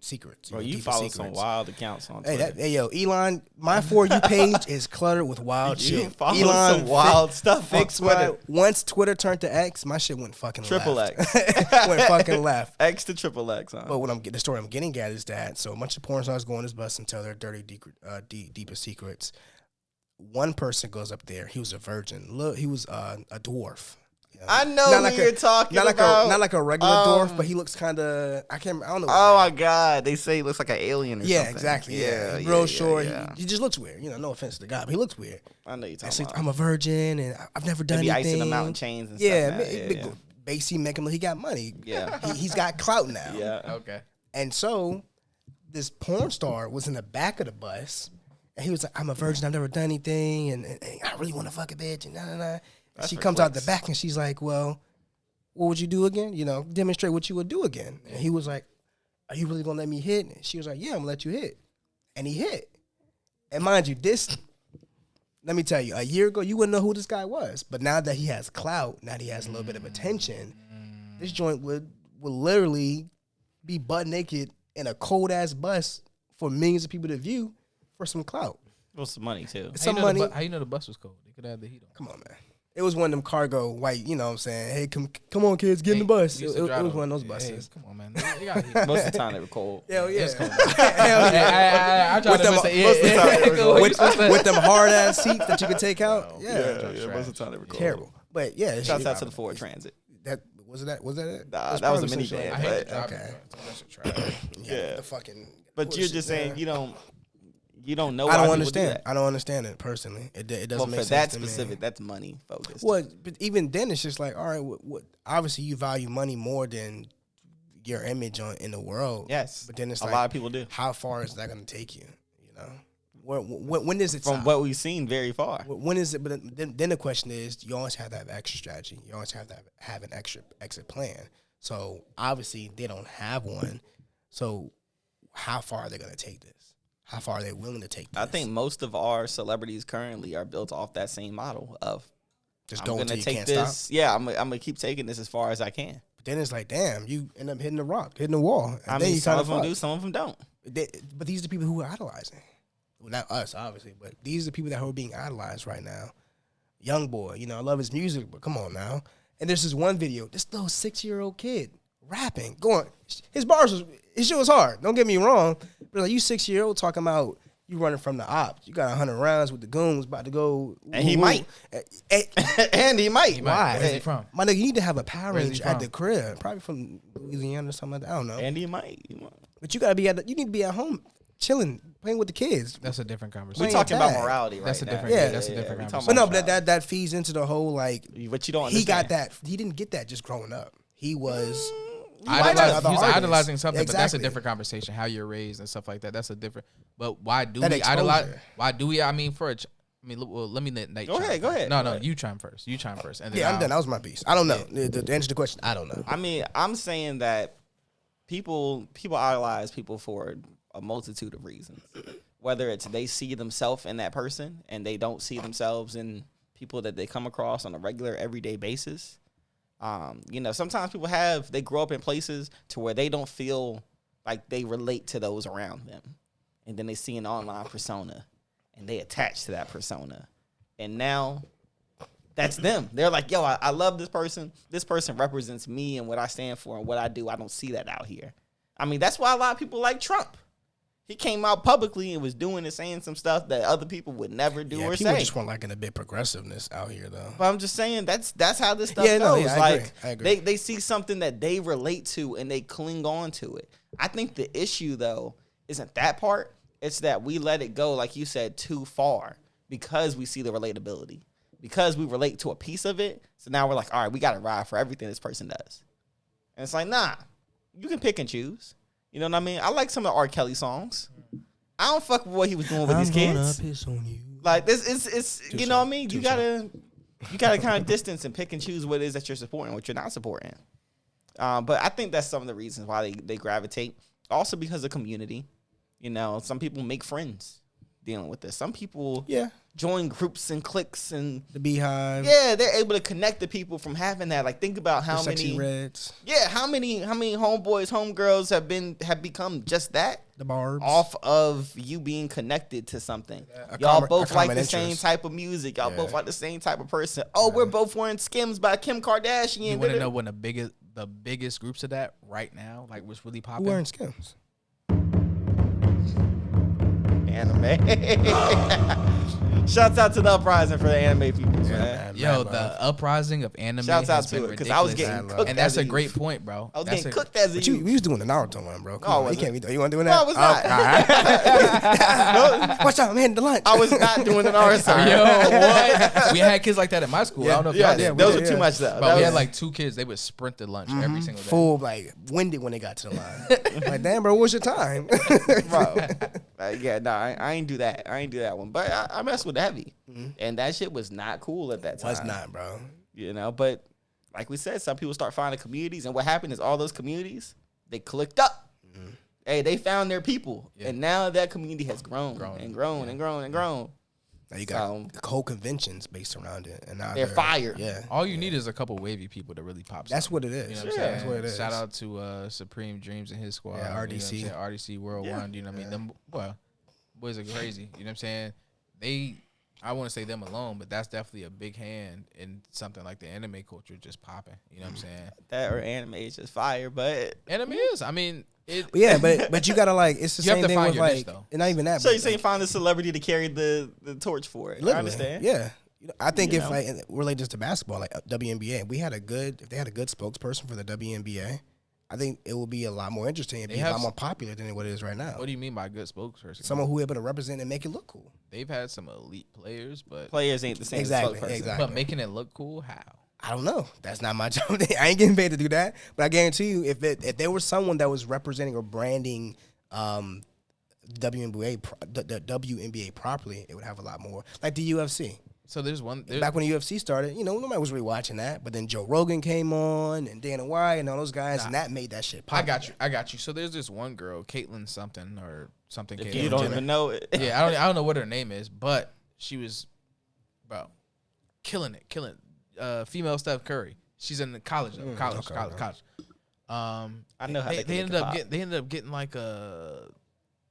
secrets. Bro, you follow some wild accounts on Twitter. Hey, Elon, my For You page is cluttered with wild shit. You follow some wild stuff fix Twitter. Once Twitter turned to X, my shit went fucking triple left. X. Went fucking left. X to triple X, huh? But the story I'm getting at is that, so a bunch of porn stars go on this bus and tell their dirty, deepest secrets. One person goes up there. He was a virgin. Look, he was a dwarf. I know who you're talking about. Not like a regular dwarf, but he looks kind of. I don't know. Oh my god, they say he looks like an alien or something. Yeah, exactly. Yeah, real short. Yeah. He just looks weird. You know, no offense to the guy, but he looks weird. I know you're talking about. I'm a virgin and I've never done anything. Icing him out in chains and stuff. Basically, make him look. He got money. Yeah, he's got clout now. Yeah, okay. And so, this porn star was in the back of the bus, and he was like, "I'm a virgin. I've never done anything, and I really want to fuck a bitch." And she comes out the back and she's like, "Well, what would you do again? You know, demonstrate what you would do again." And he was like, "Are you really gonna let me hit?" And she was like, "Yeah, I'm gonna let you hit." And he hit. And mind you, let me tell you, a year ago you wouldn't know who this guy was. But now that he has clout, now that he has a little bit of attention, this joint would literally be butt naked in a cold ass bus for millions of people to view for some clout. Well, some money too. How you know the bus was cold? They could have the heat on. Come on, man. It was one of them cargo white, you know what I'm saying? Hey, come on, kids, get in the bus. It was one of those buses. Hey, come on, man. They got heat. Most of the time they were cold. Hell yeah. Hell yeah. I tried to say, most of the time they were cold. With them hard ass seats that you could take out. Yeah, most of the time they were cold. Terrible. But yeah. Shouts out to the Ford Transit. Was that it? Nah, that was a minivan. I hate the okay. Yeah. The fucking. But you're just saying you don't know. I don't understand. I don't understand it personally. It doesn't make sense to me. For that specific, that's money focused. Well, but even then, it's just like, all right, what? Obviously, you value money more than your image in the world. Yes, but then it's a like, lot of people do. How far is that going to take you? You know, when does it from stop? what we've seen? Very far. When is it? But then the question is, you always have to have extra strategy. You always have to have an extra exit plan. So obviously, they don't have one. So how far are they going to take this? How far are they willing to take this? I think most of our celebrities currently are built off that same model of just go until you can't this. stop. Yeah, I'm gonna keep taking this as far as I can. But then it's like, damn, you end up hitting the wall. I mean, some of them do, some of them don't. But these are the people who are idolizing. Well, not us, obviously, but these are the people that are being idolized right now. young boy. You know, I love his music, but come on now. And there's this one video, this little 6-year-old kid rapping, going. His shit was hard. Don't get me wrong, but like you 6-year-old talking about you running from the ops. You got 100 rounds with the goons about to go. And he might. And he might. Why? Where's he from? My nigga, you need to have a Power Where's he Ranger at from? the crib. Probably from Louisiana or something like that. I don't know. And he might. But you gotta be you need to be at home chilling, playing with the kids. That's a different We're conversation. talking about tag. morality right That's a now. different. Yeah. That's a we different talking conversation. But no, about but that feeds into the whole like what you don't understand. he got that. He didn't get that just growing up. He was He was artist. idolizing something, but that's a Exactly. different conversation. How you're raised and stuff like that. That's a different. But why do That we idolize? exposure. Why do we? I mean, well, let me Nate Go chime ahead, go first. ahead, No, go no, ahead. you chime first. You chime first. And then yeah. I'm I'll- done. That was my piece. I don't know. To answer the question, I don't know. I mean, I'm saying that people idolize people for a multitude of reasons. Whether it's they see themselves in that person and they don't see themselves in people that they come across on a regular, everyday basis. You know, sometimes people they grow up in places to where they don't feel like they relate to those around them. And then they see an online persona and they attach to that persona. And now that's them. They're like, yo, I love this person. This person represents me and what I stand for and what I do. I don't see that out here. I mean, that's why a lot of people like Trump. He came out publicly and was doing and saying some stuff that other people would never do or people say. just want like a bit progressiveness out here though. But I'm just saying that's how this stuff Yeah, no, goes. yeah, I like agree. they see something that they relate to and they cling on to it. I think the issue though isn't that part. It's that we let it go, like you said, too far because we see the relatability. Because we relate to a piece of it. So now we're like, all right, we gotta ride for everything this person does. And it's like, nah, you can pick and choose. You know what I mean? I like some of R. Kelly songs. I don't fuck with what he was doing with these kids. Piss on you. Like this, it's you know what I mean. Too You gotta kind of distance and pick and choose what it is that you're supporting, what you're not supporting. But I think that's some of the reasons why they gravitate. Also because of community. You know, some people make friends dealing with this. Some people join groups and cliques and The Beehive. yeah, they're able to connect the people from having that. Like think about how the Sexy many Reds. yeah, how many homeboys, homegirls have become just that. The Barbs. Off of you being connected to something. A Y'all common- both a like common the same interest. type of music. Y'all Yeah. both like the same type of person. Oh, we're both wearing Skims by Kim Kardashian. You want to know when the biggest groups of that right now, like what's really Who popping? wearing Skims? anime. Shouts out to the uprising for the anime people, man. Yo, the uprising of anime. Shouts out has to been it because I was ridiculous. getting cooked. And that's as a youth. great point, bro. I was That's getting a- cooked as a But you youth. was doing the Naruto one, bro. Come No, I on, you wasn't. can't be. You want to do No, I that? was not. Watch out, I'm heading to lunch. I was not doing the Naruto. Yo, what? We had kids like that in my school. I don't know if y'all Yeah, did. those did, were too yeah. much though. But That we was- had like 2 kids. They would sprint to lunch every single day. Full like winded when they got to the line. Like, damn, bro, what's your time? bro. Yeah, no, I ain't do that. I ain't do that one. But I messed with heavy, and that shit was not cool at that time. Was not, bro. You know, but like we said, some people start finding communities, and what happened is all those communities they clicked up. Hey, they found their people, and now that community has grown and grown and grown and grown. Now you got whole conventions based around it, and now They're fired. Yeah, All you need is a couple wavy people to really pop. that's something. what it is. You know what I'm Yeah. saying? That's what it is. Shout out to Supreme Dreams and his squad. Yeah, You know what I'm RDC. saying? RDC World Yeah. One. You know what I mean? Them boys are crazy. You know what I'm saying? I want to say them alone, but that's definitely a big hand in something like the anime culture just popping. You know what I'm saying? That or anime is just fire, but Anime is. I mean, it. But yeah, but you gotta like it's the You have same to thing find with your niche, like, though. and not even that. so but you're saying find a celebrity to carry the torch for it. I literally, understand. Yeah, you know, I think You if know? like relate this to basketball, like WNBA, if they had a good spokesperson for the WNBA, I think it would be a lot more interesting. It'd They be a have lot more popular than what it is right now. What do you mean by good spokesperson? Someone who able to represent and make it look cool. They've had some elite players, but Players ain't the same Exactly, as spokesperson. exactly. but making it look cool, how? I don't know. That's not my job. I ain't getting paid to do that. But I guarantee you, if there was someone that was representing or branding the WNBA properly, it would have a lot more. Like the UFC. So there's one. Back when the UFC started, you know, nobody was really watching that. But then Joe Rogan came on and Dana White and all those guys, and that made that shit popular. I got you. So there's this one girl, Caitlyn something or something. If Caitlyn you don't Jenner. even know it. Yeah, I don't know what her name is, but she was, bro, killing it. Female Steph Curry. She's in the college though. College. I know how they ended up getting like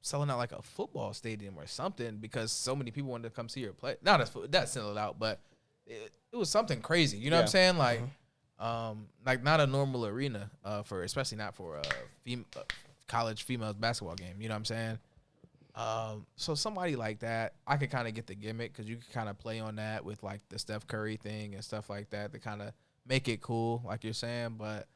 selling out like a football stadium or something because so many people wanted to come see her play. Not selling it out, but it was something crazy. You know what I'm saying? Like, not a normal arena for, especially not for a college females basketball game. You know what I'm saying? So somebody like that, I could kind of get the gimmick because you could kind of play on that with like the Steph Curry thing and stuff like that to kind of make it cool, like you're saying. But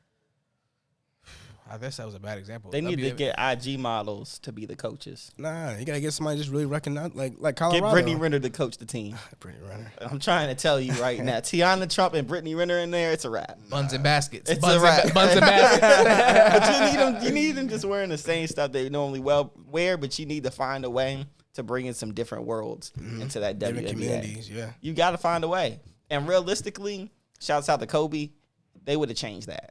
I guess that was a bad example. They need to get IG models to be the coaches. Nah, you gotta get somebody just really recognized, like Colorado. Get Brittany Renner to coach the team. Brittany Renner. I'm trying to tell you right now, Tiana Trump and Brittany Renner in there, it's a wrap. Buns and baskets. It's buns a wrap. And buns and baskets. But you need them just wearing the same stuff they normally wear, but you need to find a way to bring in some different worlds into that Different WNBA. communities, yeah. You got to find a way. And realistically, shouts out to Kobe, they would have changed that.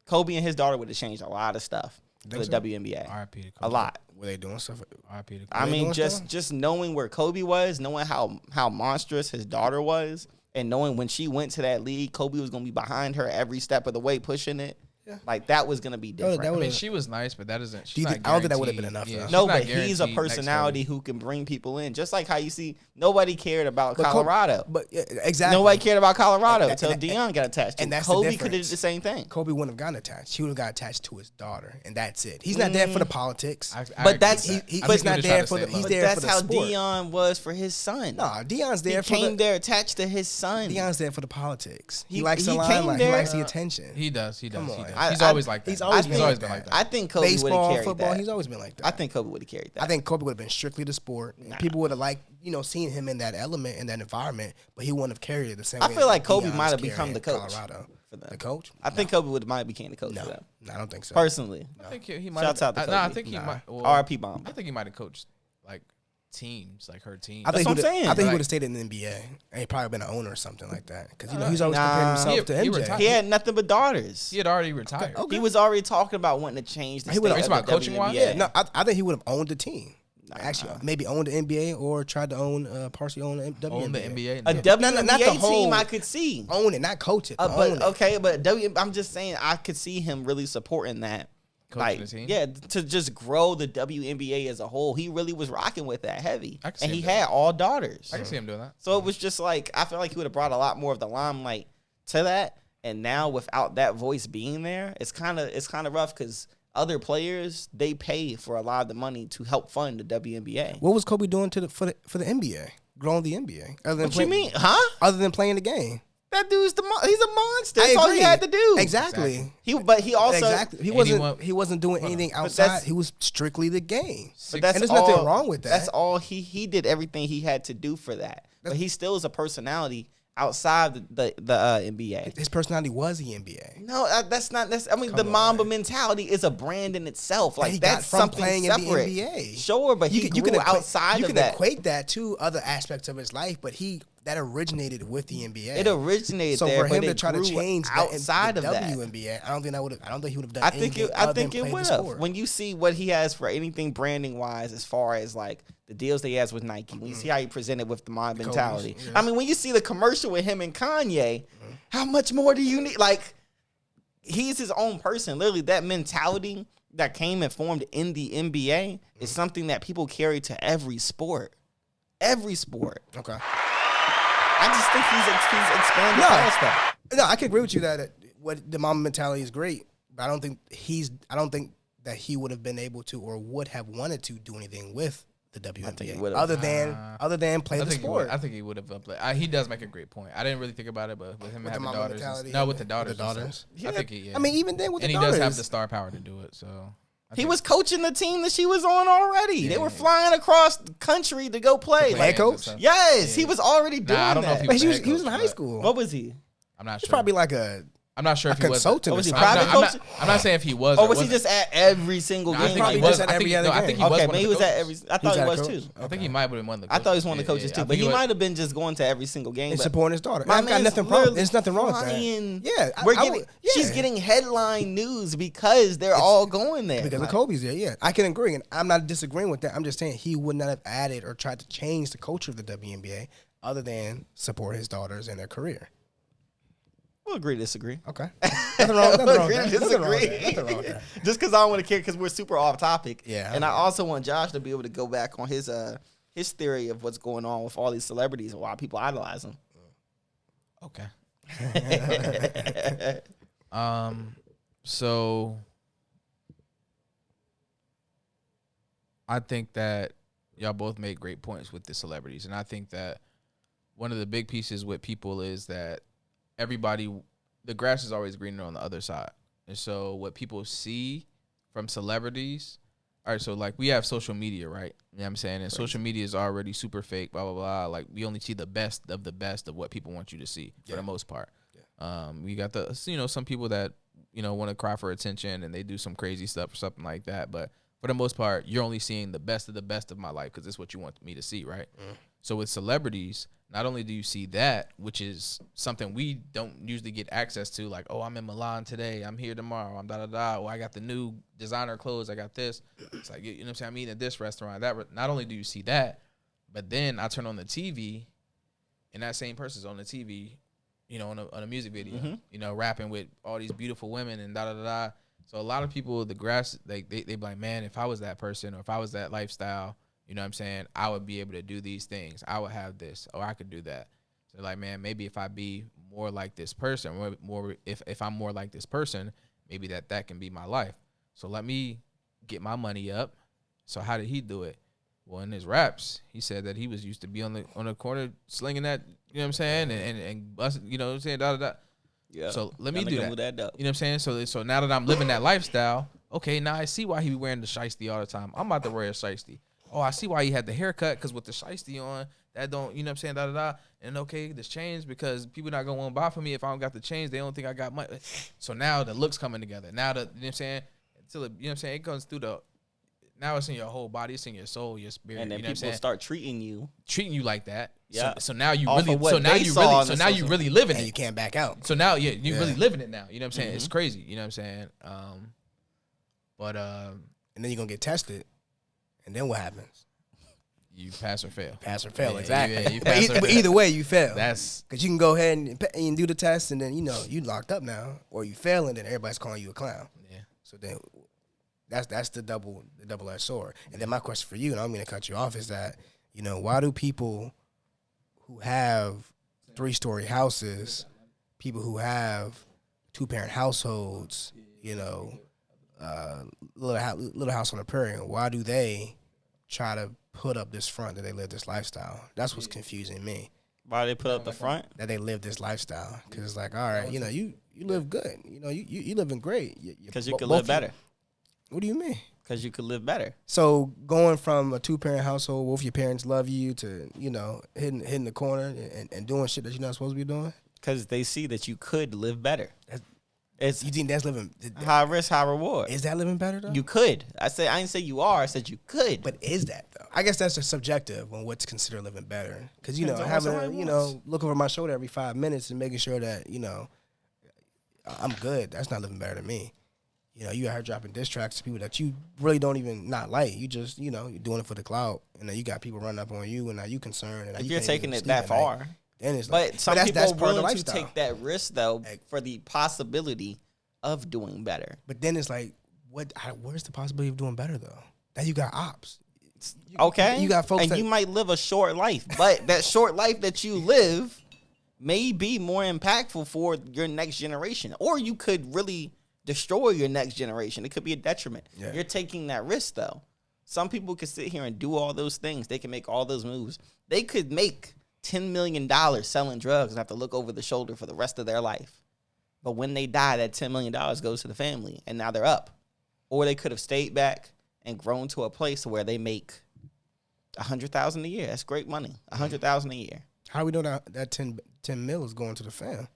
Kobe and his daughter would have changed a lot of stuff for the WNBA. R.I.P. to Kobe. A lot. Were they doing stuff? R.I.P. to Kobe. I mean, just knowing where Kobe was, knowing how monstrous his daughter was, and knowing when she went to that league, Kobe was going to be behind her every step of the way, pushing it. Yeah. Like, that was going to be different. I mean, she was nice, but that isn't. I don't think that would have been enough. Yeah, no, but he's a personality who can bring people in. Just like how you see, nobody cared about Colorado. But exactly. Nobody cared about Colorado until Deion got attached to and it. that's Kobe the could have did the same thing. Kobe wouldn't have gotten attached. He would have got attached to his daughter, and that's it. He's not there for the politics. But that's he's not there for the. He's there for the sport. That's how Deion was for his son. No, Deion's there. He came there attached to his son. Deion's there for the politics. He likes the limelight. He likes the attention. He does. Come on. He's always like that. He's always been like that. I think Kobe would have carried football, that. he's always been like that. I think Kobe would have carried that. I think Kobe would have been strictly the sport. People would have liked, seeing him in that element, in that environment, but he wouldn't have carried it the same way. I feel like Kobe Deion might have was become the coach. Colorado. For them. The coach? I think Kobe might have became the coach for them. No, I don't think so. Personally. I think he might. Shouts out to Kobe. No, I think he might. Well, R.I.P. Bomb. I think he might have coached like teams, like her team. That's what I'm saying. I think he would have stayed in the NBA, and he probably been an owner or something like that. Because he's always comparing himself to MJ. He had nothing but daughters. He had already retired. Okay. He was already talking about wanting to change the state of the coaching wise. Yeah, no, I think he would have owned the team. Actually, maybe owned the NBA or tried to partially own the WNBA. Own the NBA. A WNBA team I could see. Own it, not coach it. I'm just saying I could see him really supporting that. Coaching the team? Yeah, to just grow the WNBA as a whole. He really was rocking with that heavy. And he had all daughters. I can see him doing that. So it was just like, I feel like he would have brought a lot more of the limelight to that. And now without that voice being there, it's kind of rough because other players, they pay for a lot of the money to help fund the WNBA. What was Kobe doing for the NBA? Growing the NBA? What you mean? Huh? Other than playing the game. That dude's he's a monster. That's all he had to do. Exactly. He wasn't doing anything outside. He was strictly the game. And there's nothing wrong with that. That's all he did everything he had to do for that. But he still is a personality outside the NBA. His personality was the NBA. No, that's not. The Mamba mentality is a brand in itself. Like that's something playing separate. In the NBA. Sure, but you can outside of that. You can equate that to other aspects of his life, but that originated with the NBA. It originated so there, for him to try to change outside of the that WNBA, I don't think he would have done. I think it would have. Sport. When you see what he has for anything branding wise, as far as like the deals that he has with Nike, when you see how he presented with the Mamba mentality. Yeah. I mean, when you see the commercial with him and Kanye, how much more do you need? Like, he's his own person. Literally, that mentality that came and formed in the NBA is something that people carry to every sport. Every sport. Okay. I just think he's expanded past that. No, I can agree with you that what the Mamba mentality is great, but I don't think that he would have been able to or would have wanted to do anything with the WNBA other than play the sport. I think he would have. He does make a great point. I didn't really think about it, but with him having daughters, with the daughters. Yeah. I think he. I mean, even then with the daughters, he does have the star power to do it. So. He was coaching the team that she was on already. Yeah. They were flying across the country to go play. Head coach? Yes, he was already doing that. I don't know if he was in high school. What was he? I'm not sure. He's probably like I'm not sure if he was consultant. Was he private coach? I'm not saying if he was. Or was he just at every single game? I think he was. At every other game. I think he was. Okay, maybe he was at every. I thought he was too. I think he might have been one of the coaches. I thought he was one of the coaches too. But he might have been just going to every single game and supporting his daughter. I've got nothing wrong. There's nothing wrong with that. Yeah, she's getting headline news because they're all going there. Because of Kobe's there. Yeah, I can agree, and I'm not disagreeing with that. I'm just saying he would not have added or tried to change the culture of the WNBA other than support his daughters in their career. We'll agree to disagree. Okay. Nothing wrong with that. Nothing wrong with that. Just because I don't want to care because we're super off topic. Yeah. And I also want Josh to be able to go back on his theory of what's going on with all these celebrities and why people idolize them. Okay. So I think that y'all both made great points with the celebrities, and I think that one of the big pieces with people is that the grass is always greener on the other side. And so what people see from celebrities, all right, so like we have social media, right? You know what I'm saying? And social media is already super fake, blah, blah, blah. Like we only see the best of what people want you to see for the most part. Yeah. We got some people that, want to cry for attention and they do some crazy stuff or something like that. But for the most part, you're only seeing the best of my life because it's what you want me to see, right? So with celebrities, not only do you see that, which is something we don't usually get access to, like, oh, I'm in Milan today, I'm here tomorrow, I'm da-da-da, oh, I got the new designer clothes, I got this. It's like, you know what I'm saying, I'm eating at this restaurant. Not only do you see that, but then I turn on the TV, and that same person's on the TV, on a music video, rapping with all these beautiful women and da-da-da-da. So a lot of people, the grass, they be like, man, if I was that person or if I was that lifestyle, you know what I'm saying, I would be able to do these things. I would have this, or I could do that. So like, man, maybe if I be more like this person, if I'm more like this person, maybe that can be my life. So let me get my money up. So how did he do it? Well, in his raps, he said that he was used to be on the corner slinging that, you know what I'm saying, and busting, you know what I'm saying, da-da-da. Yeah. So let me do that. You know what I'm saying? So now that I'm living that lifestyle, okay, now I see why he be wearing the shiesty all the time. I'm about to wear a shiesty. Oh, I see why he had the haircut, because with the shiesty on, that don't, you know what I'm saying, da-da-da. And okay, this change, because people not going to want to buy for me if I don't got the change. They don't think I got money. So now the looks coming together. Now, you know what I'm saying, until it, you know what I'm saying, it comes through now it's in your whole body, it's in your soul, your spirit. And then you know people start treating you like that. Yeah. So now you really living it. And you can't back out. So now you really living it now. You know what I'm saying? It's crazy. You know what I'm saying? And then you're gonna get tested, and then what happens? You pass or fail. Exactly. You pass or fail. But either way, you fail. That's because you can go ahead and do the test, and then you locked up now, or you fail, and then everybody's calling you a clown. Yeah. So then that's the double-edged sword. And then my question for you, and I'm going to cut you off, is that why do people who have 3-story houses, people who have 2-parent households, little house on the prairie, why do they try to put up this front that they live this lifestyle? That's what's confusing me. Why they put up the front? That they live this lifestyle. Because it's like, all right, you live good. You living great. Because you could live better. What do you mean? Because you could live better. So going from a 2-parent household, both your parents love you, to hitting the corner and doing shit that you're not supposed to be doing. Because they see that you could live better. You think that's living high risk, high reward? Is that living better though? You could. I didn't say you are. I said you could. But is that though? I guess that's just subjective on what's considered living better. Because having look over my shoulder every 5 minutes and making sure that I'm good. That's not living better than me. You out here dropping diss tracks to people that you really don't even not like. You just, you're doing it for the clout. And then you got people running up on you, and now you concerned. And if you're taking it that far. Then it's but some people are willing to take that risk, though, for the possibility of doing better. But then it's like, where's the possibility of doing better, though? Now you got ops. Okay. You got folks and you might live a short life. But that short life that you live may be more impactful for your next generation. Or you could really destroy your next generation. It could be a detriment. Yeah. You're taking that risk, though. Some people can sit here and do all those things. They can make all those moves. They could make $10 million selling drugs and have to look over the shoulder for the rest of their life. But when they die, that $10 million goes to the family, and now they're up. Or they could have stayed back and grown to a place where they make $100,000 a year. That's great money. $100,000 a year. How do we know that 10 mil is going to the fam?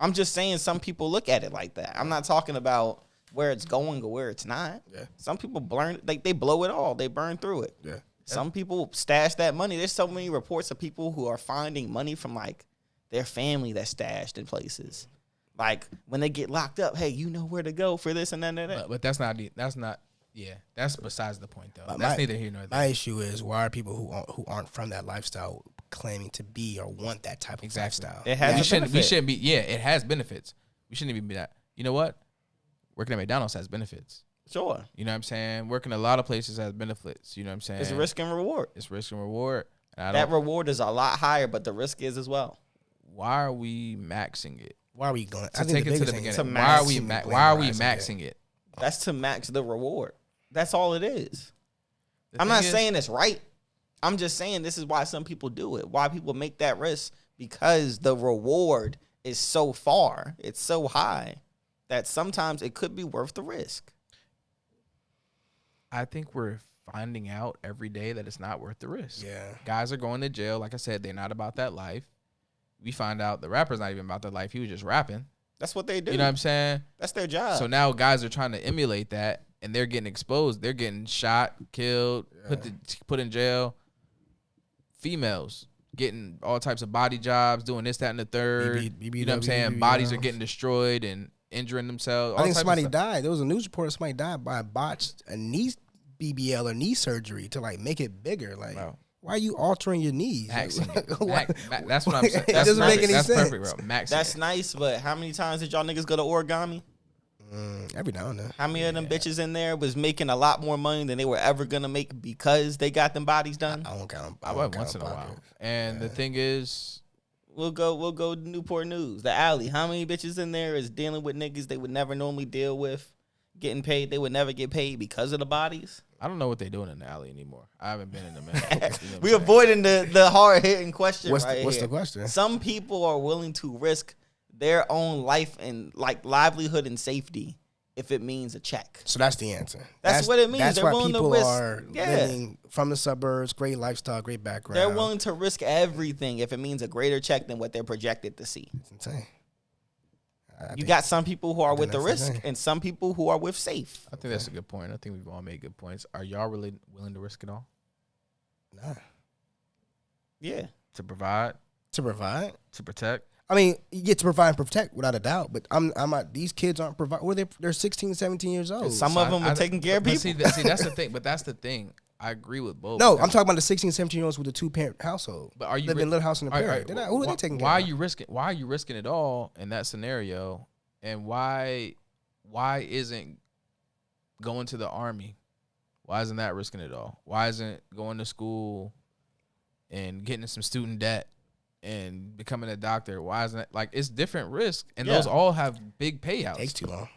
I'm just saying some people look at it like that. I'm not talking about where it's going or where it's not. Yeah. Some people they blow it all. They burn through it. Yeah. Some people stash that money. There's so many reports of people who are finding money from like their family that's stashed in places. Like when they get locked up, hey, you know where to go for this and that. But that's besides the point though. That's neither here nor there. My issue is, why are people who aren't from that lifestyle claiming to be or want that type of lifestyle? It has we shouldn't be. Yeah, it has benefits. We shouldn't even be that. You know what? Working at McDonald's has benefits. Sure. You know what I'm saying? Working a lot of places has benefits. You know what I'm saying? It's risk and reward. It's risk and reward. That reward is a lot higher, but the risk is as well. why are we maxing it? Why are we going To take it to the beginning. Why are we maxing it? That's to max the reward. That's all it is. The I'm thing not is- saying it's right. I'm just saying this is why some people do it. Why people make that risk, because the reward is so far, it's so high that sometimes it could be worth the risk. I think we're finding out every day that it's not worth the risk. Yeah. Guys are going to jail. Like I said, they're not about that life. We find out the rapper's not even about that life. He was just rapping. That's what they do. You know what I'm saying? That's their job. So now guys are trying to emulate that, and they're getting exposed. They're getting shot, killed, put in jail. Females getting all types of body jobs, doing this, that, and the third. You know what I'm saying? Bodies are getting destroyed and injuring themselves. I think somebody died. There was a news report that somebody died by a knee BBL or knee surgery to like make it bigger. Like, why are you altering your knees? That's what I'm saying. It doesn't make any that's sense. perfect, bro. That's nice, but how many times did y'all niggas go to origami? Every now and then. How many of them bitches in there was making a lot more money than they were ever gonna make because they got them bodies done? I don't count. I went once in a while. And the thing is, we'll go to Newport News, the alley. How many bitches in there is dealing with niggas they would never normally deal with, getting paid? They would never get paid because of the bodies. I don't know what they're doing in the alley anymore. I haven't been in the minute. We avoiding the hard hitting question. What's right what's here. the question? Some people are willing to risk their own life and like livelihood and safety if it means a check. So that's the answer. That's what it means. That's They're why willing to people risk- are yeah. living from the suburbs, great lifestyle, great background. They're willing to risk everything if it means a greater check than what they're projected to see. It's insane. You got some people who are with the that's risk insane. and some people who are with safe. I think that's a good point. I think we've all made good points. Are y'all really willing to risk it all? Nah. Yeah. To provide? To provide? To protect? I mean, you get to provide and protect without a doubt, but I'm not, these kids aren't provide. Well, they're 16, 17 years old. Some of them are taking care of but people. See, that's the thing. But that's the thing. I agree with both. No, I'm talking about the 16, 17 years with a 2-parent household. But are you living in a little house in the parent? Who are they taking care Why of? are you risking? Why are you risking it all in that scenario? And why isn't going to the army? Why isn't that risking it all? Why isn't going to school and getting some student debt and becoming a doctor? Why isn't it like it's different risks and those all have big payouts? Takes too long.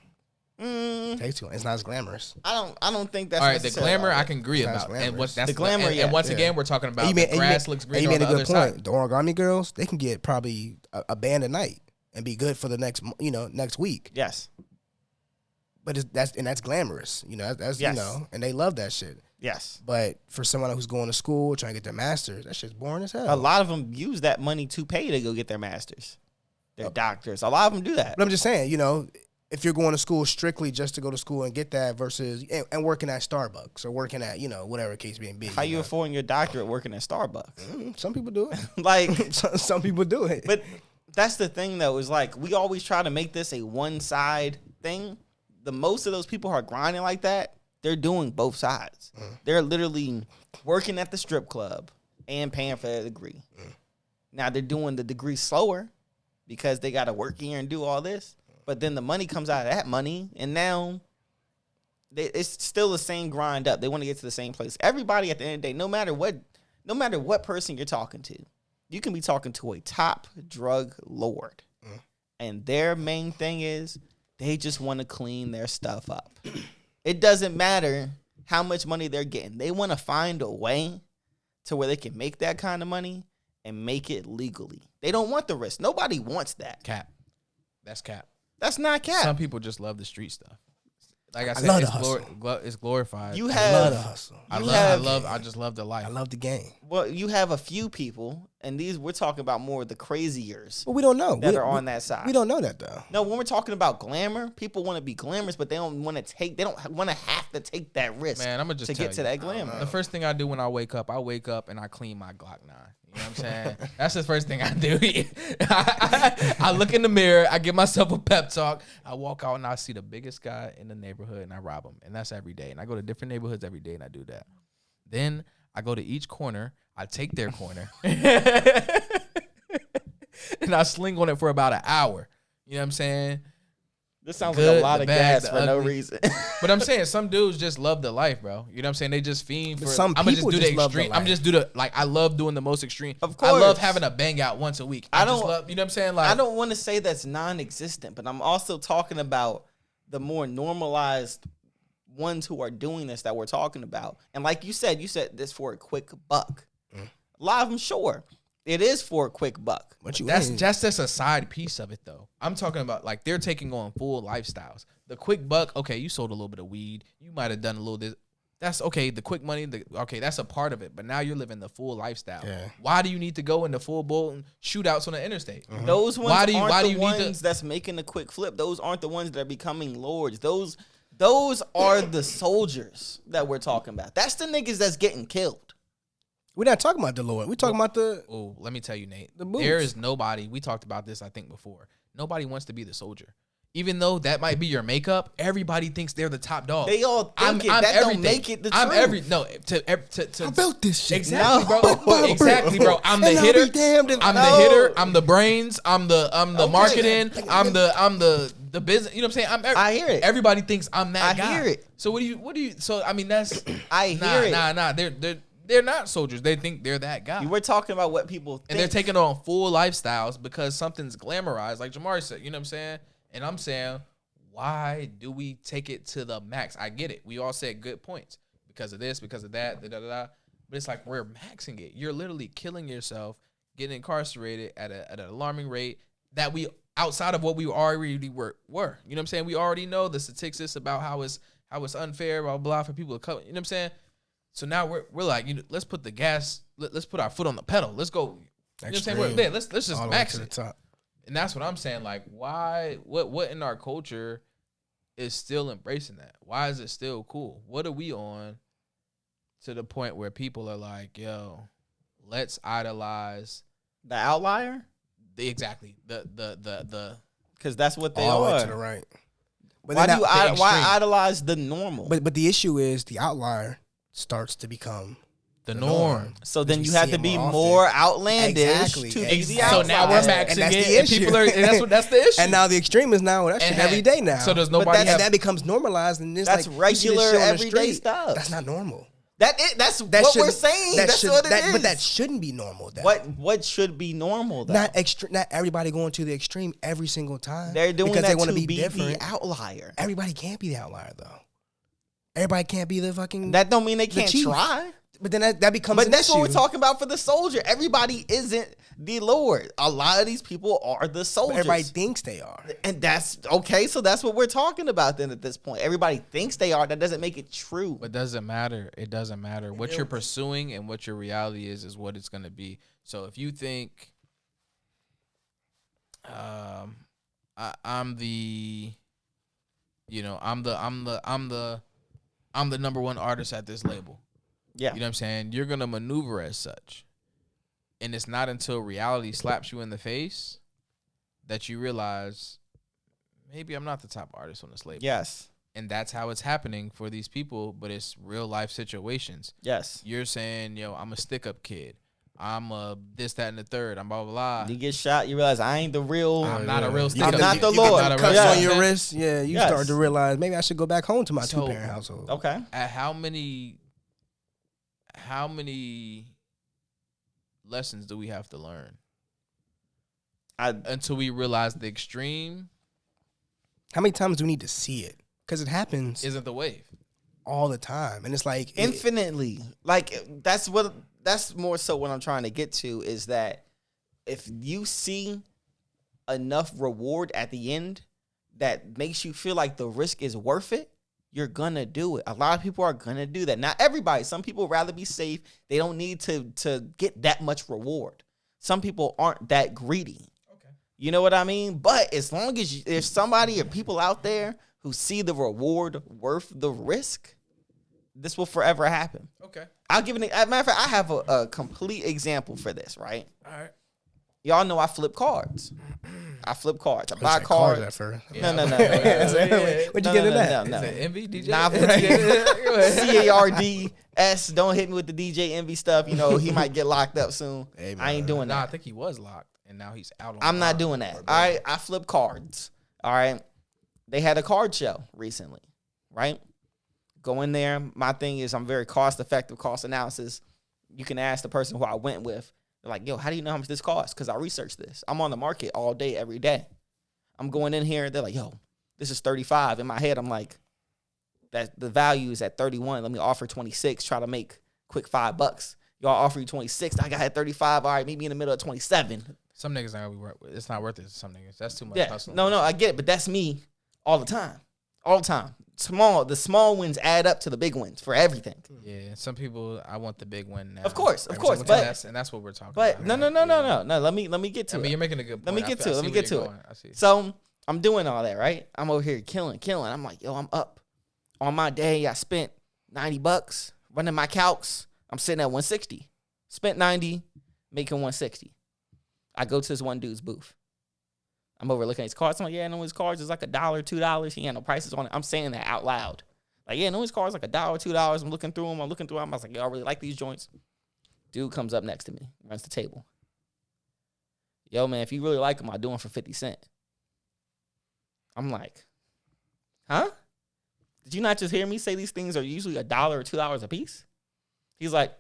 Takes too long. It's not as glamorous. I don't think that's all right. The necessarily glamour all I right. can agree It's not about, as and what that's The glamour, and yeah. once Yeah. again, we're talking about And the you grass made- looks and greener you on made the a other good point. side. The origami girls, they can get probably a band a night and be good for the next week. Yes. But that's glamorous, that's Yes. and they love that shit. Yes. But for someone who's going to school trying to get their master's, that shit's boring as hell. A lot of them use that money to pay to go get their masters. They're doctors. A lot of them do that. But I'm just saying, if you're going to school strictly just to go to school and get that versus and working at Starbucks or working at whatever case may be. How you affording your doctorate working at Starbucks? Some people do it. Like, some people do it. but that's the thing though, is like we always try to make this a one side thing. The most of those people who are grinding like that, they're doing both sides. They're literally working at the strip club and paying for their degree. Now they're doing the degree slower because they got to work here and do all this. But then the money comes out of that money, and now it's still the same grind up. They want to get to the same place. Everybody at the end of the day, no matter what person you're talking to, you can be talking to a top drug lord, and their main thing is they just want to clean their stuff up. It doesn't matter how much money they're getting. They want to find a way to where they can make that kind of money and make it legally. They don't want the risk. Nobody wants that. Cap. That's cap. That's not cap. Some people just love the street stuff. Like I said, love it's, the hustle. it's glorified. You I have love the hustle. I just love the life. I love the game. well, you have a few people, and these we're talking about more the craziers But we don't know. that are on that side. We don't know that though. No, when we're talking about glamour, people want to be glamorous, but they don't want to have to take that risk Man, I'm gonna just to tell get to you. that glamour. The first thing I do when I wake up and I clean my Glock 9. You know what I'm saying? That's the first thing I do. I look in the mirror, I give myself a pep talk, I walk out and I see the biggest guy in the neighborhood and I rob him. And that's every day. And I go to different neighborhoods every day and I do that. Then I go to each corner, I take their corner, and I sling on it for about an hour. You know what I'm saying? This sounds good, like a lot the of bad, gas the for no ugly. reason. But I'm saying some dudes just love the life, bro. You know what I'm saying? They just fiend for. Some I'm gonna just people do just the love the extreme. I'm life. just do the like. I love doing the most extreme. Of I love course. having a bang out once a week. I just don't- love. You know what I'm saying? Like I don't want to say that's non-existent, but I'm also talking about the more normalized ones who are doing this that we're talking about. And like you said this for a quick buck. A lot of them, sure, it is for a quick buck. What you That's mean? just a side piece of it, though. I'm talking about like they're taking on full lifestyles. The quick buck, okay, you sold a little bit of weed. You might have done a little this. That's okay. The quick money, okay, that's a part of it. But now you're living the full lifestyle. Yeah. Why do you need to go into full blown shootouts on the interstate? Those ones Why do you- aren't why do the you need to- ones that's making the quick flip. Those aren't the ones that are becoming lords. Those are the soldiers that we're talking about. That's the niggas that's getting killed. We're not talking about the Lord. We're talking about the. Oh, let me tell you, Nate. The moves. There is nobody. We talked about this, I think, before. Nobody wants to be the soldier. Even though that might be your makeup, everybody thinks they're the top dog. They all think I'm that everything. don't make it the I'm truth. to I built this shit. Exactly, No. bro. Exactly, bro. I'm the And I'll hitter. be damned if- I'm the No. hitter. I'm the brains. I'm the Okay. marketing. I'm the business. You know what I'm saying? I hear it. Everybody thinks I'm that I guy. hear it. So what do you? So I mean, that's I hear it. Nah. They're not soldiers. They think they're that guy. You were talking about what people think. And they're taking on full lifestyles because something's glamorized, like Jamari said. You know what I'm saying? And I'm saying, why do we take it to the max? I get it. We all said good points because of this, because of that, da. But it's like we're maxing it. You're literally killing yourself, getting incarcerated at an alarming rate that we outside of what we already were. You know what I'm saying? We already know the statistics about how it's unfair, blah blah, for people to come. You know what I'm saying? So now we're like, let's put the gas, let's put our foot on the pedal. Let's go. You know what I'm saying? Extreme. Let's just All the way max to the it. top. And that's what I'm saying. Like, why? What in our culture is still embracing that? Why is it still cool? What are we on to the point where people are like, yo, let's idolize the outlier, exactly the because that's what they All the way are. to the right. But Why then do you that- why extreme. idolize the normal? But the issue is the outlier starts to become the norm. So then We you see have to it be more often. more outlandish Exactly. to be the So outlier. now we're maxing And that's it, the and issue. people are. And that's the issue. And now the extreme is now that shit And every day now. So does But nobody and have? that becomes normalized, and it's That's like you see this regular shit on the everyday street. stuff. That's not normal. That's That what should- we're saying. that That's should- what it that- is. But that shouldn't be normal. Though. what should be normal though? Not everybody going to the extreme every single time. They're doing because that they want to be be different. the outlier. Everybody can't be the outlier though. Everybody can't be the fucking. That don't mean they the can't chief. try. But then that becomes. But an that's what we're issue. talking about for the soldier. Everybody isn't the Lord. A lot of these people are the But soldiers. everybody thinks they are. And that's okay. So that's what we're talking about then at this point. Everybody thinks they are. That doesn't make it true. But doesn't matter. It doesn't matter. What you're pursuing and what your reality is what it's going to be. So if you think I'm the number one artist at this label. Yeah. You know what I'm saying? You're going to maneuver as such. And it's not until reality slaps you in the face that you realize maybe I'm not the top artist on this label. Yes. And that's how it's happening for these people, but it's real life situations. Yes. You're saying, yo, I'm a stick up kid. I'm a this, that, and the third. I'm blah, blah, blah. You get shot, you realize I ain't the real. I'm not a real You stick I'm up not kid. the I'm Lord. not a real Cuts Yeah. on stick your up wrist. Yeah, you Yes. start to realize maybe I should go back home to my So- 2-parent household. Okay. At how many lessons do we have to learn until we realize the extreme How many times do we need to see it? Because it happens isn't the wave? all the time, and it's like Infinitely. Like that's more so what I'm trying to get to is that if you see enough reward at the end that makes you feel like the risk is worth it, you're gonna do it. A lot of people are gonna do that. Not everybody. Some people rather be safe. They don't need to get that much reward. Some people aren't that greedy. Okay. You know what I mean? But as long as there's somebody or people out there who see the reward worth the risk, this will forever happen. Okay. I'll give as a matter of fact, I have a complete example for this, right? All right. Y'all know I flip cards. I flip cards. I buy It's like cars cards. at first. No. Where'd you No, get no, in that? no, Is no. it Envy, DJ? Nah, CARDS. Don't hit me with the DJ Envy stuff. You know, he might get locked up soon. Hey, I ain't man. doing Nah, I that. think he was locked, and now he's out on I'm not bond. doing that. All right, I flip cards. All right. they had a card show recently, right? Go in there. My thing is I'm very cost-effective, cost analysis. You can ask the person who I went with. They're like, yo, how do you know how much this costs? Because I researched this. I'm on the market all day, every day. I'm going in here. They're like, yo, this is 35. In my head, I'm like, that the value is at 31. Let me offer 26. Try to make quick $5. Y'all offer you 26. I got at 35. All right, meet me in the middle of 27. Some niggas not gonna be worth. It's not worth it to some niggas. That's too much Yeah, hustle. no, I get it, but that's me all the time. The small wins add up to the big wins for everything. Yeah, some people, I want the big win now. Of course, And but that's what we're talking but about. no. Let me get to I it. mean, you're making a good point. Let me get to it. Let me get to it. I see. So I'm doing all that, right? I'm over here killing. I'm like, yo, I'm up. On my day, I spent $90 running my calcs. I'm sitting at 160. Spent 90, making 160. I go to this one dude's booth. I'm over looking at his cards. I'm like, yeah, no, his cards is like $1, $2. He ain't no prices on it. I'm saying that out loud. Like, yeah, no, his cards like $1, $2. I'm looking through them. I was like, yo, I really like these joints. Dude comes up next to me, runs the table. Yo, man, if you really like them, I'll do them for 50 cents. I'm like, huh? Did you not just hear me say these things are usually $1 or $2 a piece? He's like,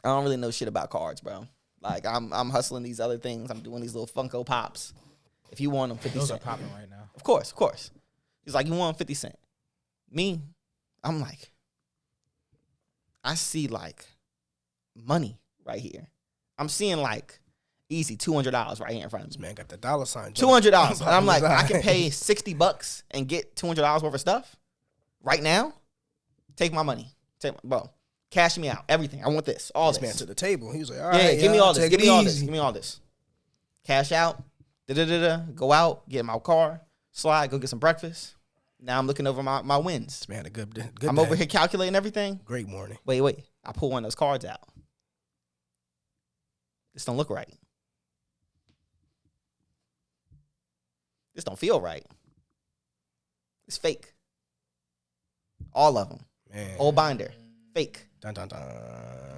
I don't really know shit about cards, bro. Like, I'm hustling these other things. I'm doing these little Funko Pops. If you want them, 50 Those cents. are popping right now. Of course. He's like, you want 50 cents? Me, I'm like, I see like money right here. I'm seeing like easy $200 right here in front of This me. man got the dollar sign. $200. And I'm like, I can pay $60 and get $200 worth of stuff right now. Take my money. Bro, cash me out. Everything. I want this. All This this. man to the table. He was like, all Yeah, right, give me all this. take Give it me all this. easy. Give me all this. Cash out. Go out. Get in my car. Slide. Go get some breakfast. Now I'm looking over my wins. This man had a good I'm day. over here calculating everything. Great morning. Wait. I pull one of those cards out. This don't look right. This don't feel right. It's fake. All of them. Man. Old binder. Fake. Dun, dun, dun.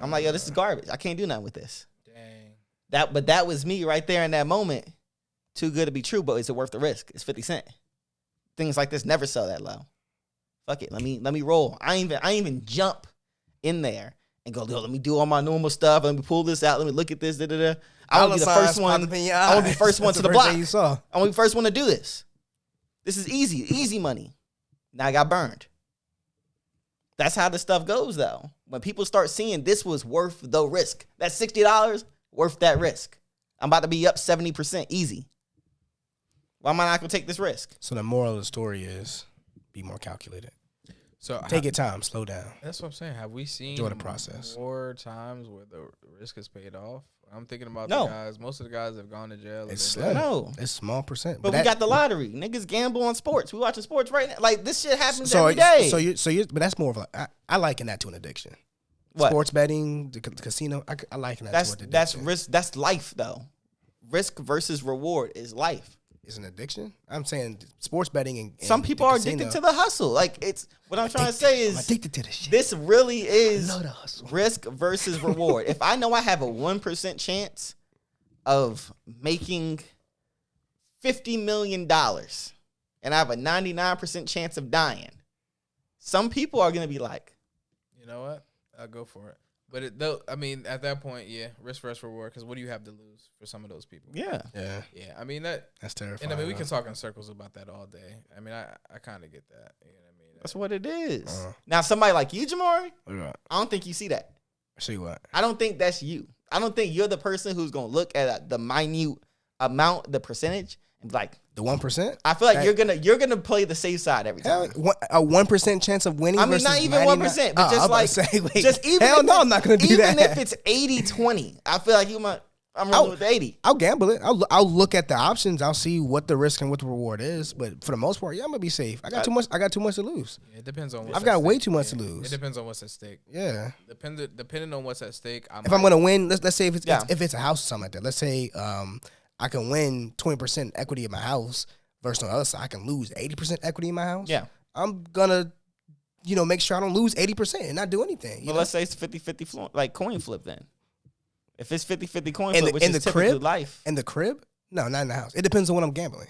I'm like, yo, this is garbage. I can't do nothing with this. Dang. But that was me right there in that moment. Too good to be true, but is it worth the risk? It's 50 cents. Things like this never sell that low. Fuck it. Let me roll. I ain't even jump in there and go, yo, let me do all my normal stuff. Let me pull this out. Let me look at this. I want to be the first one. I want to be first one to the block. You saw. I want to be the first one to do this. This is easy money. Now I got burned. That's how the stuff goes, though. When people start seeing this was worth the risk, that $60 worth that risk. I'm about to be up 70% easy. Why am I not going to take this risk? So the moral of the story is be more calculated. So Take your time. Slow down. That's what I'm saying. Have we seen Enjoy the process. more times where the risk is paid off? I'm thinking about No. the guys. Most of the guys have gone to jail. It's they're slim. dead. No. It's small percent. But we that- got the lottery. Niggas gamble on sports. We watching sports right now. Like, this shit happens so every day. but that's more of a. I liken that to an addiction. What? Sports betting, the casino. I liken that to an addiction. That's risk. That's life, though. Risk versus reward is life. Is an addiction. I'm saying sports betting and Some people the are casino. addicted to the hustle. Like, it's what I'm trying to say I'm is addicted to this shit. this really is love the hustle. risk versus reward. If I know I have a 1% chance of making $50 million and I have a 99% chance of dying, some people are going to be like, You know what? I'll go for it. But though, I mean, at that point, yeah, risk versus reward. Because what do you have to lose for some of those people? yeah. Yeah, Yeah, I mean that's terrifying. And I mean, we can talk in circles about that all day. I mean, I kind of get that. You know what I mean? That's what it is. Uh-huh. Now, somebody like you, Jamari, Right. I don't think you see that. See what? I don't think that's you. I don't think you're the person who's going to look at the minute amount, the percentage, and be like, The 1%. I feel like That- you're gonna play the safe side every time. Hell, a 1% chance of winning. I mean, versus not even 99 1%, but I was just about like, to say, wait, just even hell if no, it- I'm not gonna do that. Even if it's 80-20, I feel like I'm rolling with the 80. I'll gamble it. I'll look at the options. I'll see what the risk and what the reward is. But for the most part, yeah, I'm gonna be safe. I got too much to lose. Yeah, it depends on. What's I've at got way stake. too much to It lose. depends on what's at stake. Yeah. Depending on what's at stake. If I'm gonna win, let's say if Yeah. it's a house or something like that. Let's say I can win 20% equity in my house versus on the other side I can lose 80% equity in my house. Yeah. I'm gonna, make sure I don't lose 80% and not do anything. But let's say it's 50-50 like coin flip then. If it's 50-50 coin In flip, the- which in is the typically crib? life. In the crib? No, not in the house. It depends on what I'm gambling.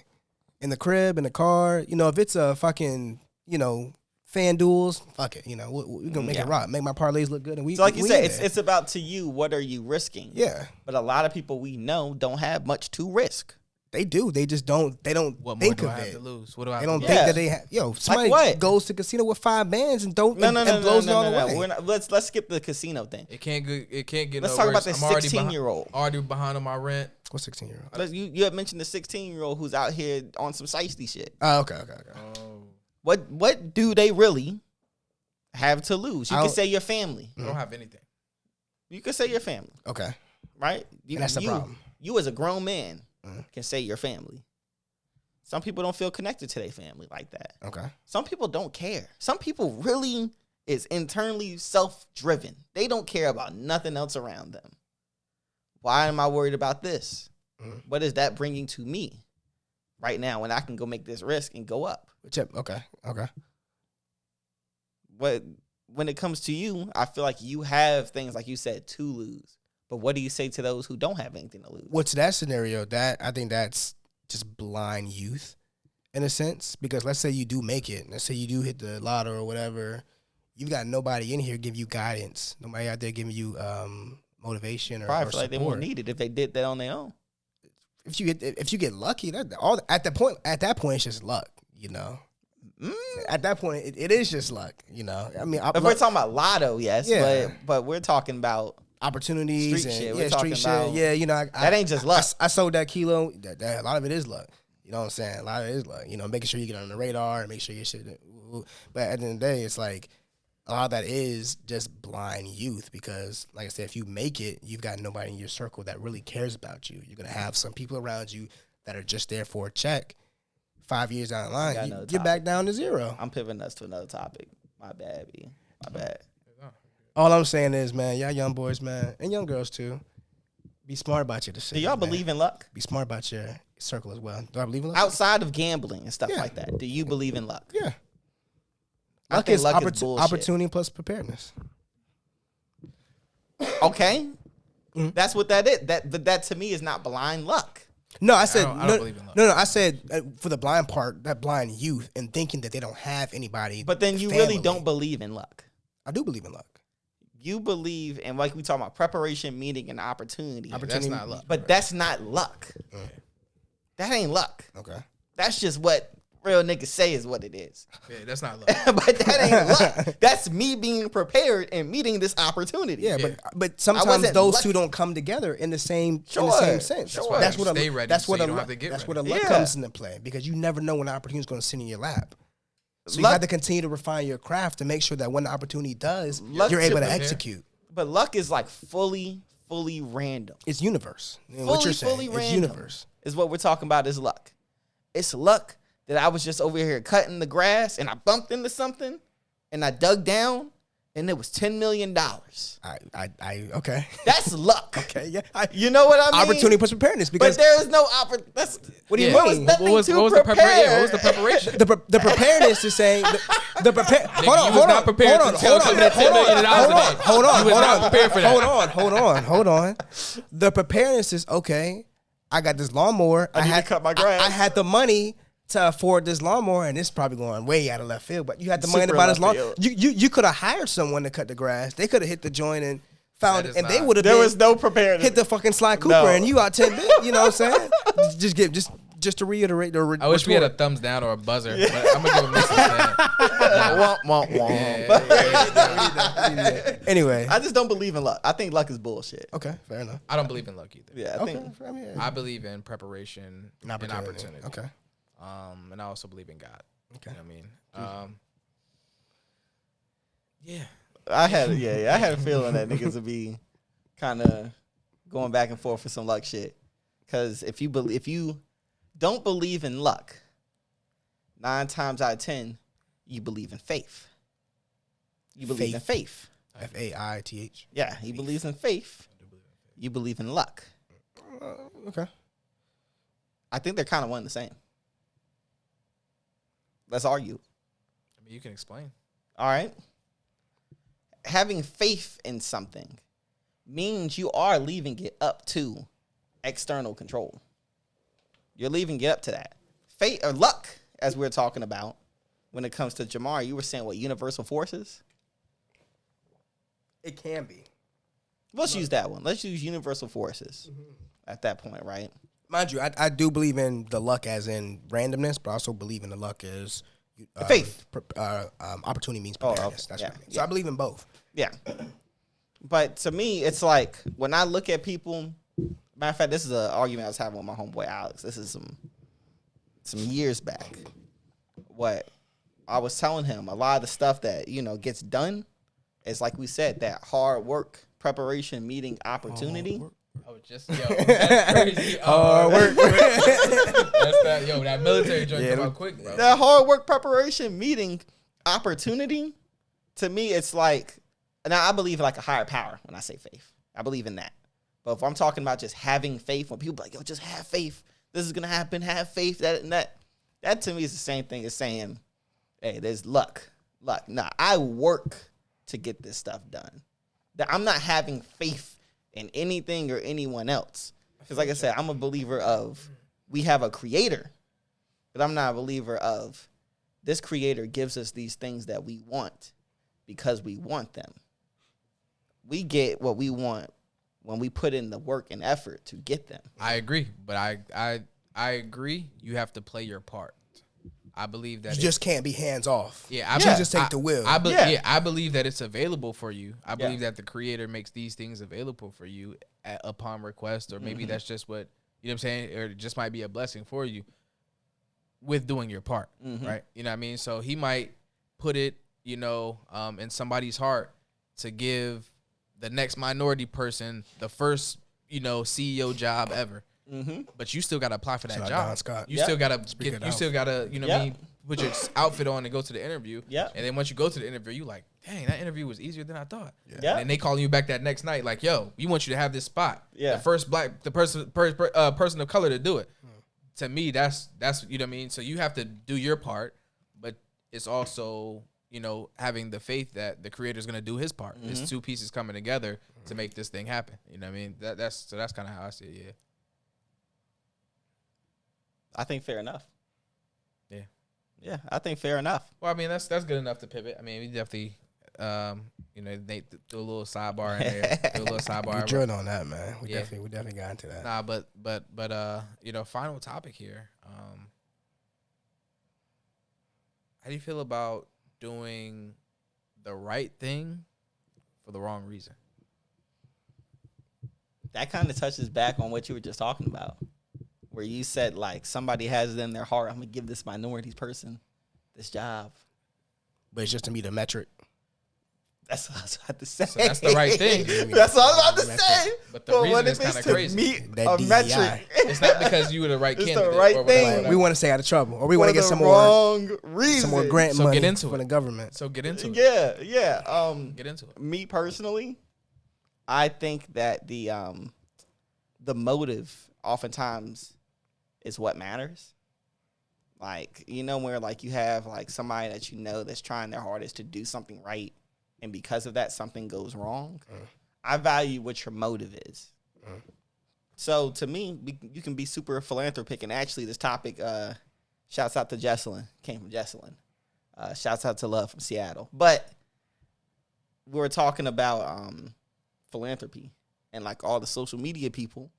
in the crib, in the car. You know, if it's a fucking, you know, fan duels, fuck it. You know, we're gonna make it rock, make my parlays look good, and we. So like you said, it's it's about to you. What are you risking? Yeah, but a lot of people we know don't have much to risk. they do. They just don't. They don't What more think do of I have it. to lose? What do I They have don't to think Yeah. that they have. Yo, somebody what? goes to casino with 5 bands and don't No, and blows it all away. We're not, let's skip the casino thing. It can't get. Let's no talk about worse. the I'm already 16-year-old. Already behind on my rent. What's 16-year-old? You had mentioned the 16-year-old who's out here on some shiesty shit. Oh, okay. Oh, What do they really have to lose? You I can don't- say your family. I don't have anything. You can say your family, Okay. right? And that's the problem. You as a grown man can say your family. Some people don't feel connected to their family like that. Okay. Some people don't care. Some people really is internally self-driven. They don't care about nothing else around them. Why am I worried about this? What is that bringing to me right now when I can go make this risk and go up? Okay. But when it comes to you, I feel like you have things, like you said, to lose. But what do you say to those who don't have anything to lose? What's that scenario? That I think that's just blind youth in a sense, because let's say you do make it. Let's say you do hit the lotto or whatever. You've got nobody in here giving you guidance. Nobody out there giving you motivation or Probably or feel like they support. won't need it if they did that on their own. If you get lucky, at that point it's just luck, you know. At that point, it is just luck, you know. I mean, If we're talking about lotto, yes, Yeah. but we're talking about opportunities street and shit. We're talking street about- shit. Yeah, you know, that ain't just luck. I sold that kilo. That a lot of it is luck. You know what I'm saying? A lot of it is luck. You know, making sure you get on the radar and make sure your shit. But at the end of the day, it's like a lot of that is just blind youth, because, like I said, if you make it, you've got nobody in your circle that really cares about you. You're gonna have some people around you that are just there for a check. 5 years down the got line, another you're back down to zero. I'm pivoting us to another topic. My bad, B. My bad. All I'm saying is, man, y'all young boys, man, and young girls too, be smart about your Do decisions. y'all man. believe in luck? Be smart about your circle as well. Do I believe in luck? Outside of gambling and stuff Yeah. like that, do you believe in luck? Yeah. I Luck think is luck is bullshit. opportunity plus preparedness. Okay. Mm-hmm. That's what that is. That to me is not blind luck. No, I said I don't believe in luck. No, I said for the blind part, that blind youth and thinking that they don't have anybody. But then you family. really don't believe in luck. I do believe in luck. You believe in, like we talking about, preparation, meeting, and opportunity. That's not luck. But that's not luck. That ain't luck. Okay. That's just what real niggas say is what it is. Yeah, that's not luck. But that ain't luck. That's me being prepared and meeting this opportunity. Yeah, Yeah. but sometimes wasn't those lucky. two don't come together in the same Sure, sense. sure. That's what Stay ready that's so what you a don't luck, have to get that's ready. what a luck Yeah. comes into play, because you never know when the opportunity is going to sit in your lap. So you Luck- have to continue to refine your craft to make sure that when the opportunity does, Luck you're able to to prepare. execute. But luck is like fully random. It's universe. What you're saying, it's random universe. is what we're talking about is luck. It's luck that I was just over here cutting the grass and I bumped into something and I dug down and it was $10 million. Okay. That's luck. Okay, yeah. You know what I mean? Opportunity plus preparedness, because But there is no opportunity. what do you Yeah. mean? nothing What was to the prepare. Yeah, what was the preparation? The preparedness is saying the prepare. Hold on, you was hold not on, prepared hold to on, tell hold somebody on, that $10 million hold on, today. hold on, You was hold not on, prepared for that. hold on. The preparedness is okay. I got this lawnmower. I need to cut my grass. I had the money to afford this lawnmower, and this is probably going way out of left field. But you had the money to Super buy this left lawnmower. field. You could have hired someone to cut the grass. They could have hit the joint and found That it, is and they not- would have. There was no preparedness. hit the fucking Sly Cooper, No. and you out 10 bit. You know what I'm saying? Just to reiterate the. I wish we had a thumbs down or a buzzer, but I'm gonna give him this instead. Womp, womp, womp. Anyway, I just don't believe in luck. I think luck is bullshit. okay, fair enough. I don't believe in luck either. Yeah, I Okay, think I mean, I believe in preparation and opportunity. Okay. And I also believe in God. Okay. You know what I mean? Yeah. I had a feeling that niggas would be kind of going back and forth for some luck shit. Because if you don't believe in luck, 9 times out of 10, you believe in faith. You believe in faith. FAITH. Yeah, he believes in faith. You believe in luck. Okay. I think they're kind of one and the same. Let's argue. I mean, you can explain. All right. Having faith in something means you are leaving it up to external control. You're leaving it up to that. fate or luck, as we're talking about, when it comes to Jamar, you were saying what, universal forces? It can be. Let's use that one. Let's use universal forces at that point, right? Mind you, I do believe in the luck as in randomness, but I also believe in the luck as faith. Opportunity means Oh, preparedness. okay. That's Yeah, what I mean. So yeah. I believe in both. Yeah. But to me, it's like when I look at people, matter of fact, this is an argument I was having with my homeboy Alex. This is some years back. What I was telling him, a lot of the stuff that, gets done is like we said, that hard work, preparation, meeting opportunity. I was just that's crazy. Hard work. That's that military joint Yeah, come out quick, bro. That hard work, preparation, meeting opportunity, to me, it's like, now I believe in like a higher power when I say faith. I believe in that. But if I'm talking about just having faith, when people be like, yo, just have faith, this is going to happen, have faith, that and that to me is the same thing as saying, hey, there's luck. Nah, I work to get this stuff done. That I'm not having faith in anything or anyone else. Because like I said, I'm a believer of we have a creator, but I'm not a believer of this creator gives us these things that we want because we want them. We get what we want when we put in the work and effort to get them. I agree, but I agree. You have to play your part. I believe that You just can't be hands off. Yeah, You just take the wheel. I believe that it's available for you. I believe Yeah. that the creator makes these things available for you upon request, or maybe that's just what, you know what I'm saying, or it just might be a blessing for you with doing your part, right? You know what I mean? So he might put it, in somebody's heart to give the next minority person the first, CEO job ever. But you still got to apply for that Shout out job. Don Scott. You Yep. still got to Speak it you out. still got to, what I mean, put your outfit on and go to the interview. Yep. And then once you go to the interview, you like, dang, that interview was easier than I thought. Yep. And then they calling you back that next night like, yo, we want you to have this spot. Yeah. The first person of color to do it. To me, that's you know what I mean? So you have to do your part, but it's also, having the faith that the creator's going to do his part. It's two pieces coming together to make this thing happen. You know what I mean? That's kind of how I see it, yeah. I think fair enough. Yeah. Yeah, I think fair enough. Well, I mean, that's good enough to pivot. I mean, we definitely, they do a little sidebar in there. Do a little We sidebar. drilled on that, man. We Yeah. definitely got into that. Nah, but final topic here. How do you feel about doing the right thing for the wrong reason? That kind of touches back on what you were just talking about, where you said like somebody has it in their heart, I'm gonna give this minority person this job. But it's just to meet a metric. That's what I was about to say. So that's the right thing. That's what I was about to say. But the reason what is if it's kinda to crazy. meet That a DEI. metric? It's not because you were the right It's the candidate. right or whatever, thing. whatever. We want to stay out of trouble, or we For want to get the some more wrong reason. some more grant So money get into from it. the government. So get into it. Yeah. Get into it. Me personally, I think that the motive oftentimes is what matters. Like, where like you have like somebody that that's trying their hardest to do something right, and because of that something goes wrong. I value what your motive is. So to me, you can be super philanthropic, and actually this topic, shouts out to Jesselyn, came from Jesselyn. Shouts out to Love from Seattle. But we were talking about philanthropy and like all the social media people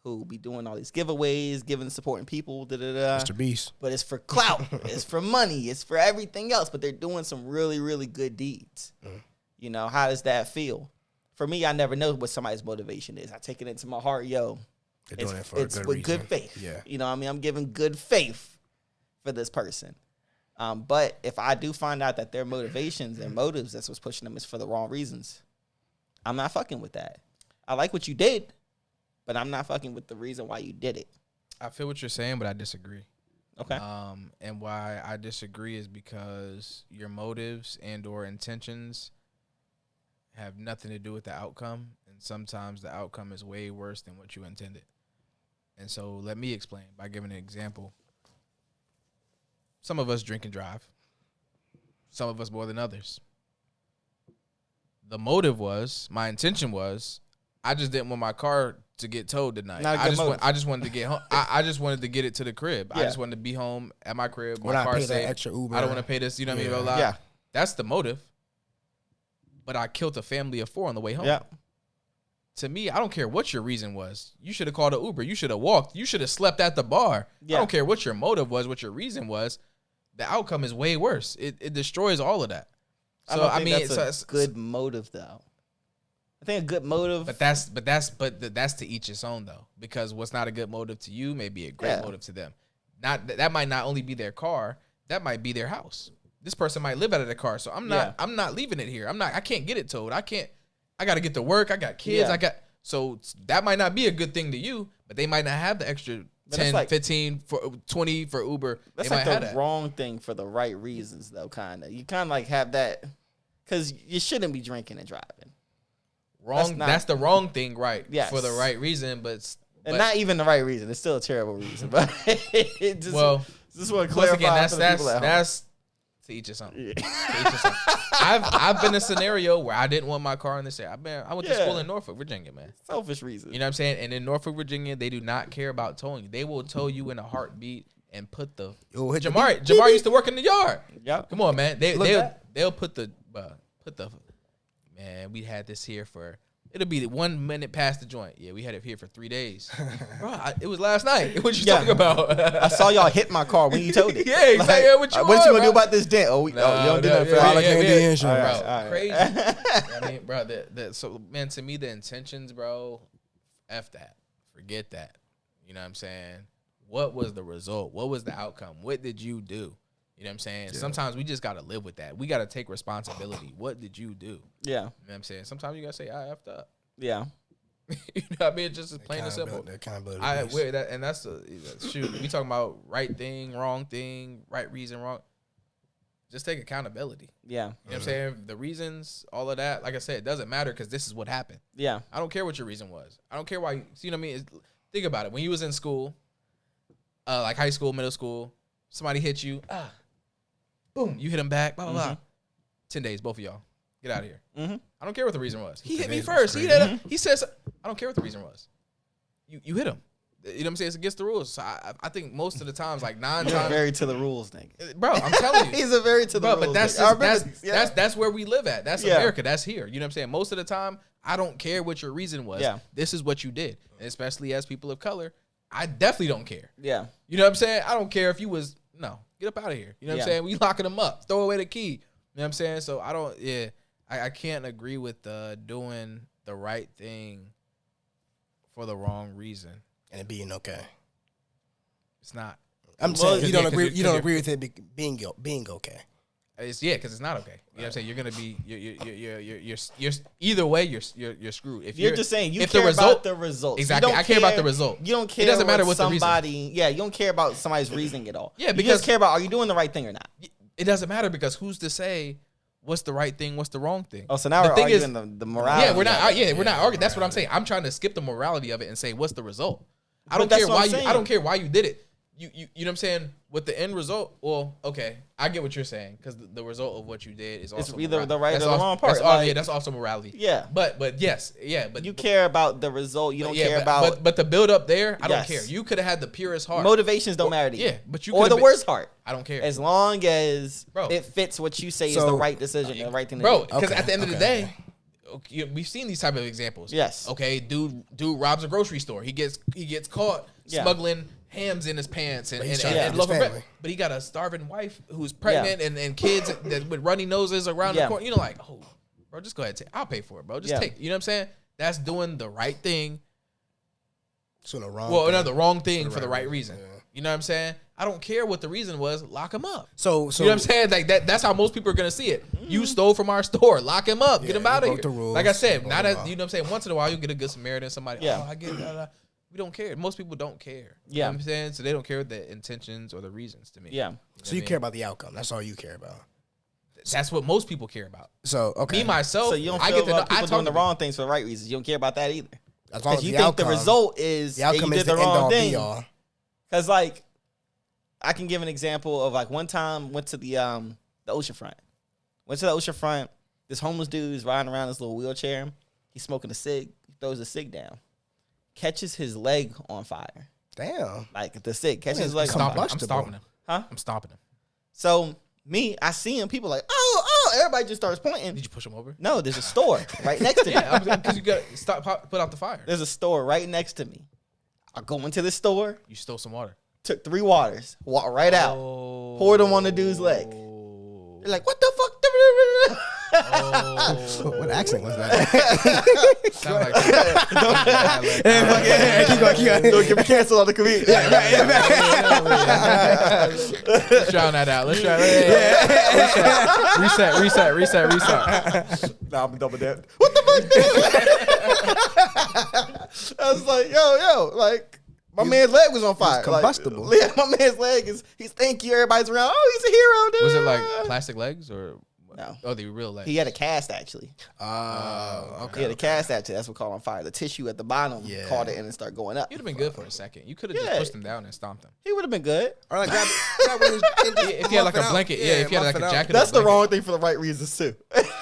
who be doing all these giveaways, giving, supporting people, Mr. Beast. But it's for clout, it's for money, it's for everything else. But they're doing some really, really good deeds. How does that feel? For me, I never know what somebody's motivation is. I take it into my heart, yo. They're doing it for a It's good with reason. good faith. Yeah. I'm giving good faith for this person. But if I do find out that their motivations and motives, that's what's pushing them, is for the wrong reasons, I'm not fucking with that. I like what you did, but I'm not fucking with the reason why you did it. I feel what you're saying, but I disagree. Okay. And why I disagree is because your motives and or intentions have nothing to do with the outcome, and sometimes the outcome is way worse than what you intended. And so let me explain by giving an example. Some of us drink and drive. Some of us more than others. The motive was, my intention was, I just didn't want my car to get towed tonight. Not a I good just motive. I just wanted to get home. I just wanted to get it to the crib. I Yeah. just wanted to be home at my crib. My When I car pay that safe. extra Uber. I don't want to pay this. You know what I mean? Yeah. Blah, blah. Yeah. That's the motive. But I killed a family of 4 on the way home. Yeah. To me, I don't care what your reason was. You should have called an Uber. You should have walked. You should have slept at the bar. Yeah. I don't care what your motive was, what your reason was. The outcome is way worse. It destroys all of that. So I don't think so that's a good motive though. I think a good motive. But that's to each its own though, because what's not a good motive to you may be a great Yeah. motive to them. That might not only be their car, that might be their house. This person might live out of the car, so I'm not leaving it here. I can't get it towed. I got to get to work. I got kids. Yeah. So that might not be a good thing to you, but they might not have the extra But 10, it's like- 15, 20 for Uber. That's they like might have the that. wrong thing for the right reasons, though. Kind of, you kind of like have that because you shouldn't be drinking and driving, Wrong. not- That's the wrong thing, right? Yes. For the right reason, but and not even the right reason. It's still a terrible reason, but it just well, just want to once clarify again, for the people at home. that's to each his own. Yeah. To each his own. I've been in a scenario where I didn't want my car in this area. I went to Yeah. school in Norfolk, Virginia, man. Selfish reason. You know what I'm saying? And in Norfolk, Virginia, they do not care about towing you. They will tow you in a heartbeat and put the Yo, hit the Jamar used to work in the yard. Yep. Come on, man. Look back. They'll put the man. We had this here for. It'll be 1 minute past the joint. Yeah, we had it here for 3 days. Bro, it was last night. What you Yeah. talking about? I saw y'all hit my car when you towed it. Yeah, exactly. What you what want, you gonna bro? do about this dent? Oh, you don't do nothing for yeah, that. can't do insurance. Bro, All right. crazy. I mean, bro, so man, to me, the intentions, bro, F that. Forget that. You know what I'm saying? What was the result? What was the outcome? What did you do? You know what I'm saying? Yeah. Sometimes we just gotta live with that. We gotta take responsibility. What did you do? Yeah, You know what I'm saying? Sometimes you gotta say, I effed up. yeah. You know what I mean? It's just as plain and simple. Accountability. Wear that, and that's shoot. We talking about right thing, right reason, wrong. Just take accountability. Yeah, You know what I'm saying? The reasons, all of that, like I said, it doesn't matter because this is what happened. yeah, I don't care what your reason was. I don't care why. You know what I mean? Think about it. When you was in school, like high school, middle school, somebody hit you, boom, you hit them back, blah, blah, blah. 10 days, both of y'all. Get out of here. Mhm. I don't care what the reason was. He hit me 10 days was first. He, crazy. he says, I don't care what the reason was. You hit him. You know what I'm saying? It's against the rules. So I think most of the times, like 9 You're times. very to the rules, nigga. Bro, I'm telling you. He's a very to the Bro, rules. but that's nigga. I remember that's this, yeah. that's where we live at. That's Yeah. America. That's here. You know what I'm saying? Most of the time, I don't care what your reason was. Yeah. This is what you did. And especially as people of color, I definitely don't care. yeah, You know what I'm saying? I don't care if you was get up out of here. You know what Yeah. I'm saying? We locking them up. Throw away the key. You know what I'm saying? So I don't. Yeah, I can't agree with doing the right thing for the wrong reason. And it being okay. It's not. I'm Well, saying you don't 'cause agree. you're- You don't 'cause agree with it being okay. It's because it's not okay. You know what I'm saying? You're gonna be you're either way you're screwed. If you're just saying you if the care result- about the result. Exactly. You don't I care about the result. You don't care. It doesn't matter what the reason. somebody. Yeah, you don't care about somebody's reasoning at all. Yeah, you because- just care about are you doing the right thing or not. It doesn't matter because who's to say what's the right thing, what's the wrong thing? Oh, so now The we're thing is- arguing the morality. Yeah, we're not. of it. We're not arguing. That's what I'm saying. I'm trying to skip the morality of it and say what's the result. I don't But that's care what why I'm you. I saying. don't care why you did it. You know what I'm saying? With the end result, well, okay, I get what you're saying because the result of what you did is also either the right that's or the also- wrong part, That's all, like- yeah, that's also morality. Yeah. But yes, yeah, but You care about the result. You don't care about but the build up there, I don't Yes. care. You could have had the purest heart. motivations. Don't matter to you. Yeah, but you or could've the been- worst heart. I don't care. As long as Bro. it fits what you say is So- the right decision, the right thing to Bro, do. because Okay, at the end of the okay, day, we've seen these type of examples. Yes. Okay, dude robs a grocery store. He gets caught Yeah. smuggling hams in his pants and, But he's and, trying and, to loaf feed of his bread. family. But he got a starving wife who's pregnant and kids that with runny noses around the Yeah. corner. You know, like, oh, bro, just go ahead. I'll pay for it, bro. Just Yeah. take. You know what I'm saying? That's doing the right thing. So the wrong. Well, thing. another wrong thing For the for the right right reason, reason. yeah. You know what I'm saying? I don't care what the reason was. Lock him up. So You know what I'm saying? Like that's how most people are gonna see it. You stole from our store. Lock him up. Yeah, Get him you out of broke here. the rules, Like I said, blah, not blah, as blah. you know what I'm saying. Once in a while, you get a good Samaritan. Somebody. Yeah. Oh, I get. We don't care. Most people don't care. You Yeah. know what I'm saying? So they don't care the intentions or the reasons to me. Yeah. So you care about the outcome. That's all you care about. That's what most people care about. So okay. Me myself. So you don't I feel get to know. about people I doing talk the to wrong things for the right reasons. You don't care about that either. As long Because as you the think outcome, the result is the outcome you is did the the end wrong all thing. be all. Because like, I can give an example of like one time went to the ocean front. Went to the ocean front. This homeless dude is riding around in his little wheelchair. He's smoking a cig. He throws a cig down. catches his leg on fire. Damn. Like the stick catches his leg on fire. I'm stopping him. Huh? I'm stopping him. So I see him. People like, oh, everybody just starts pointing. Did you push him over? No, there's a store right next to me. Yeah, because you got to put out the fire. There's a store right next to me. I go into the store, You stole some water. took 3 waters, walked right out, poured them on the dude's leg. They're like, what the fuck? What accent was that? Sound like Keep going. Don't get me canceled on the Commute. Let's drown that out. Let's try. Reset. Nah, I'm double dip. What the fuck? I was like, yo, like, my man's leg was on fire. combustible. Like, yeah, my man's leg he's thank you. Everybody's around. Oh, he's a hero, dude. Was it like plastic legs or? No. Oh, the real legs. He had a cast, actually. Okay. He had a cast, actually. That's what caught on fire. The tissue at the bottom caught it and it started going up. You'd have been good for a second. You could have Yeah. just pushed him down and stomped him. He would have been good. Or like grab one of his, If you had like a blanket, if you had like a jacket. That's the or a wrong blanket. thing for the right reasons, too.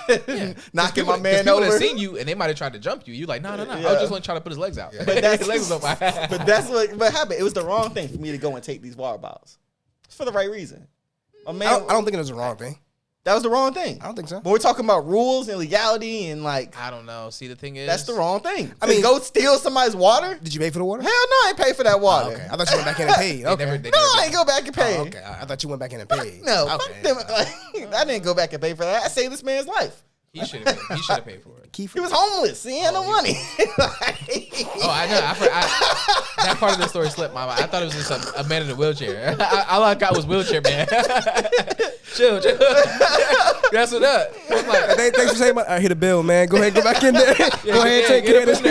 Yeah. Knocking my 'Cause man people over. have seen you and they might have tried to jump you. You like, no. I Yeah. was just going to try to put his legs out. But that's his legs was on fire. But that's what happened. It was the wrong thing for me to go and take these water bottles. It's for the right reason. My man, I don't think it was the wrong thing. that was the wrong thing. I don't think so. But we're talking about rules and legality and like I don't know. See, the thing is, that's the wrong thing. I mean, go steal somebody's water? Did you pay for the water? Hell no, I ain't pay for that water. Okay. I thought you went back in and paid. Okay. They No, never I ain't did. go back and pay. Oh, okay. I thought you went back in and paid. No, Okay. fuck them. Like, I didn't go back and pay for that. I saved this man's life. He should have paid for it. He was homeless. He had no money. Oh, I know. That part of the story slipped my mind. I thought it was just a man in a wheelchair. All I got was wheelchair man. chill. That's what up. I'm like, Thanks for saying, I hit a bill, man. Go ahead, go back in there. Go ahead and take care of this. Go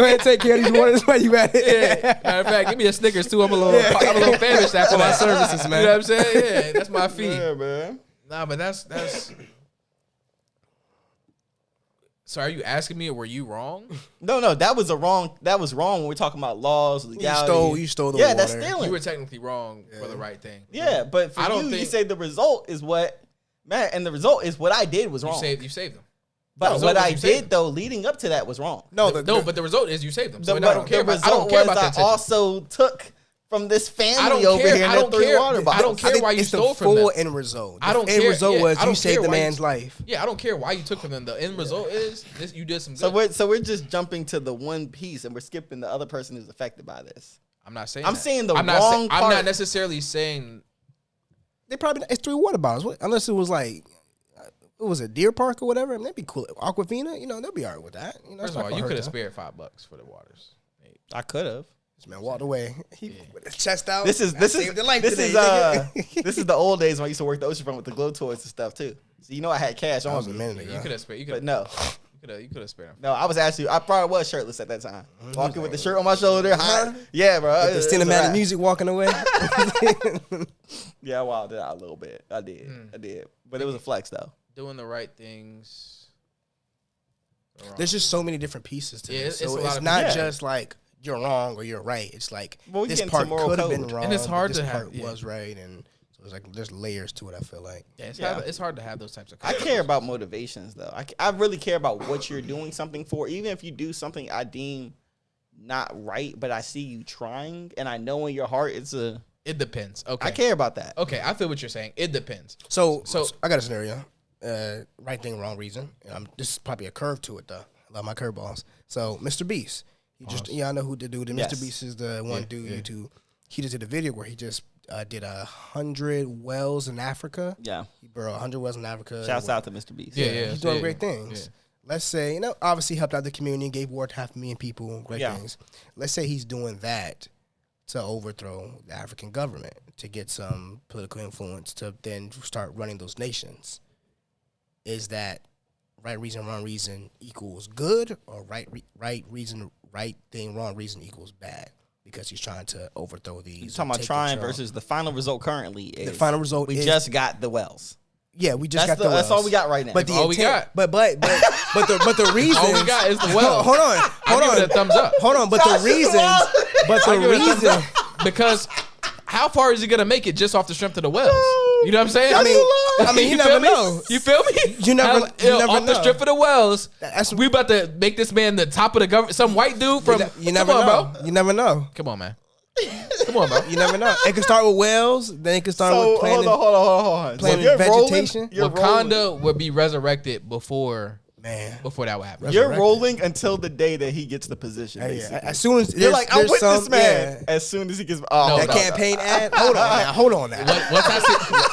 ahead and take care of these waters while you at it. yeah. Matter of fact, give me a Snickers too. I'm a little famished after my services, man. You know what I'm saying? Yeah, that's my fee. Yeah, man. Nah, but that's. So are you asking me, or were you wrong? No, that was wrong when we're talking about laws, legality. You stole the yeah, water. that's stealing. You were technically wrong for the right thing. Yeah, but for I don't you think- say the result is what, man, and the result is what I did was You wrong. saved them. But the result what was I you saved did though, leading up to that, was wrong. No, But the result is you saved them. So The, I don't care the about. I result don't care was about I that. also took from this I family don't over care. here I and don't their 3 care. water I bottles. don't care why you it's stole the from full them. end result. I don't The end care. result Yeah, was I don't you saved care the why you- man's life. Yeah, I don't care why you took from them. The end result is this: you did some So good. we're just jumping to the one piece and we're skipping the other person who's affected by this. I'm not saying. I'm that. saying the I'm wrong I'm part. not necessarily saying. They probably it's 3 water bottles. Unless it was like it was a deer park or whatever. I mean, that'd be cool. Aquafina, they'll be alright with that. First of all, you could have spared $5 for the waters. I could have. This man walked away. He with his chest out. This is saved your life this today, is nigga. this is the old days when I used to work the ocean front with the glow toys and stuff too. So I had cash That on was a me. minute ago. You could have spared. You But could. no, You could have spared them. no, I probably was shirtless at that time, walking with the shirt on my shoulder. Hot. Yeah, bro. With the cinematic music walking away. Yeah, I wilded out a little bit. I did, but it was a flex though. Doing the right things. are wrong. There's just so many different pieces to Yeah, this. it's So a lot it's of not pieces. just like you're wrong or you're right. It's like Well, we this get into part moral could have been code. wrong, And it's hard but this to have- part yeah. was right, and so it's like there's layers to it. I feel like Yeah, it's Yeah. hard. It's hard to have those types of. I care about motivations though. I really care about what you're doing something for. Even if you do something I deem not right, but I see you trying, and I know in your heart It depends. Okay. I care about that. Okay, I feel what you're saying. It depends. So So- I got a scenario. Right thing, wrong reason. This is probably a curve to it though. I love my curveballs. So Mr. Beast, I know who the dude. And Yes. Mr. Beast is the one dude. YouTube. He just did a video where he just did 100 wells in Africa. Yeah. He brought 100 wells in Africa. Shouts out to Mr. Beast. Yeah. He's doing great things. Let's say, obviously helped out the community, gave water to 500,000 people, great things. Let's say he's doing that to overthrow the African government, to get some political influence, to then start running those nations. Is that right reason, wrong reason equals good, or right reason, right thing, wrong reason equals bad? Because he's trying to overthrow these. You're talking about take trying control. versus the final result currently is The final result we is- just got the wells. Yeah, we just That's got the that's all wells. we got right now. But the all we intent, got. but the reason All we got is the wells. Hold on, I'll give it a thumbs up. hold on. But the reasons, but the I'll give it a thumbs reason, up. Because how far is he gonna make it just off the strength of the wells? You know what I'm saying? I mean, you never know. You feel me? You never off know. the strength of the wells. That's- We about to make this man the top of the government. Some white dude from. You never know. Bro. You never know. Come on, man. Come on, bro. You never know. It could start with wells, then it could start with planting, hold on. planting You're vegetation. Wakanda would be resurrected before Man, that would happen. You're rolling until the day that he gets the position. Hey, Basically. as soon as You're like, I'm with some, this man. yeah. As soon as he gets That campaign ad. Hold on now.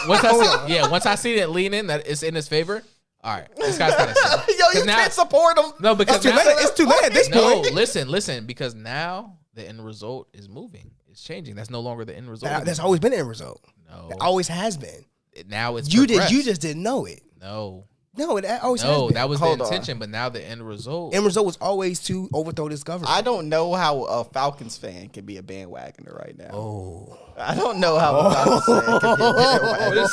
Once I see that lean in, that it's in his favor. All right, this guy's gotta see. Yo, you can't support him. No, because It's too late. It's too late at this no, point. listen, because now the end result is moving. It's changing. That's no longer the end result. That's always been the end result. No, It always has been. now it's You progressed. just didn't know it. No, No, it always has been. that was Hold the on. intention, but now the end result. End result was always to overthrow this government. I don't know how a Falcons fan can be a bandwagoner right now. Oh. I don't know how a Falcons fan can be a bandwagoner.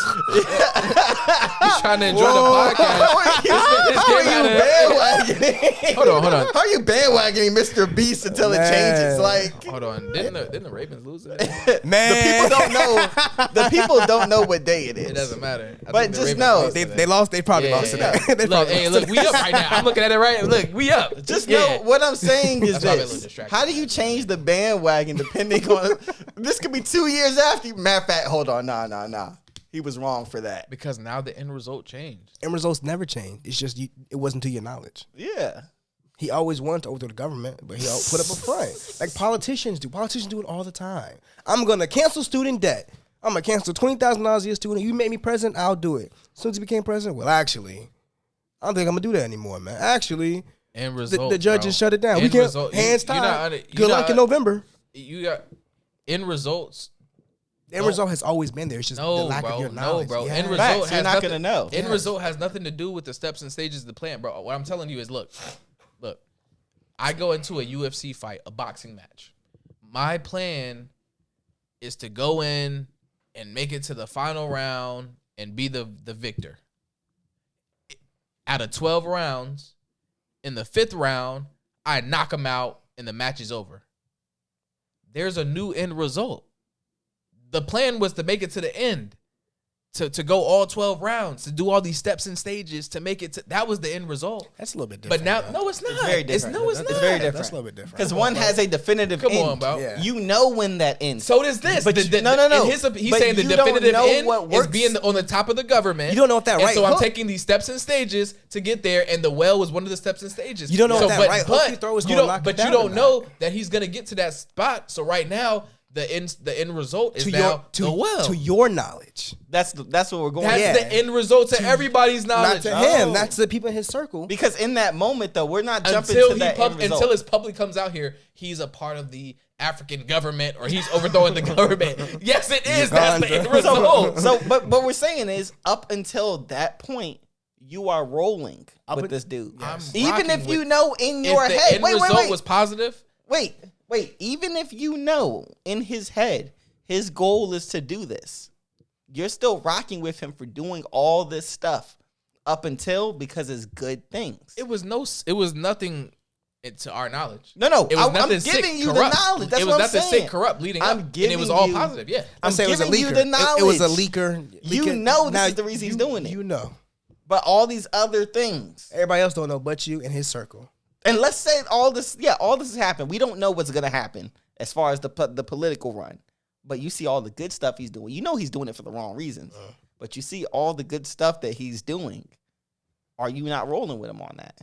He's trying to enjoy the podcast. How are you bandwagoning? Hold on. How are you bandwagoning Mr. Beast until it changes? Like, Hold on. Didn't the Ravens lose today? Man. the people don't know. The people don't know what day it is. It doesn't matter. I But think the just Ravens know- lost They today. lost. They probably lost today. They Look, probably lost we up right now. I'm looking at it right. Look, we up. Just know what I'm saying is That's why I'm a little this. distracted. How do you change the bandwagon depending on this could be 2 years after you. Matter of fact, hold on. Nah. He was wrong for that. Because now the end result changed. End results never change. It's just it wasn't to your knowledge. Yeah. He always wanted to overthrow the government, but he put up a front. Like politicians do. Politicians do it all the time. I'm going to cancel student debt. I'm going to cancel $20,000 a year student. You make me president, I'll do it. As soon as he became president, well, actually, I don't think I'm going to do that anymore, man. Actually, End result. the judges shut it down. We can't, hands tied. Good luck in November. You got end results. The end result has always been there. It's just the lack of your knowledge. No, bro. Yeah. End result Facts, has you're not nothing, gonna know. End result has nothing to do with the steps and stages of the plan, bro. What I'm telling you is, look. I go into a UFC fight, a boxing match. My plan is to go in and make it to the final round and be the victor. Out of 12 rounds, in the 5th round, I knock him out and the match is over. There's a new end result. The plan was to make it to the end, to go all 12 rounds, to do all these steps and stages to make it to, that was the end result. That's a little bit different. But now, bro. no, it's not. It's very different. It's It's not. very different. That's a little bit different. Because one has a definitive Come end. on, bro. Yeah. You know when that ends. So does this. But The- no. in he's But saying the you don't definitive know end what is works. being on the top of the government. You don't know if that and right so I'm hook- taking these steps and stages to get there, and the well was one of the steps and stages. You don't know if that but, right hook but you throw is you gonna don't, knock it but you down don't or know that he's gonna get to that spot. So right now, the end result is to now your the well. to your knowledge, That's what we're going. That's Yeah. the end result to everybody's not knowledge. to Oh. him. That's the people in his circle. Because in that moment, though, we're not jumping Until to that end result. until his public comes out here, he's a part of the African government or he's overthrowing the government. Yes, it is. That's the end result. But we're saying is up until that point, you are rolling with this dude. Yes. Even rocking if you with- know in your if the head, end wait, result was positive, wait. Even if you know in his head, his goal is to do this, you're still rocking with him for doing all this stuff up until because it's good things. it was nothing to our knowledge. No, It was I'm nothing giving sick, you corrupt. the knowledge. That's it was what I'm nothing saying. sick, corrupt leading I'm up, and it giving was all you- positive. Yeah, I'm say it was a giving you leaker. the It was a knowledge. leaker. You know this Now, is the reason he's doing it. You know. But all these other things. Everybody else don't know but you and his circle. And let's say all this has happened. We don't know what's going to happen as far as the political run. But you see all the good stuff he's doing. You know he's doing it for the wrong reasons. But you see all the good stuff that he's doing. Are you not rolling with him on that?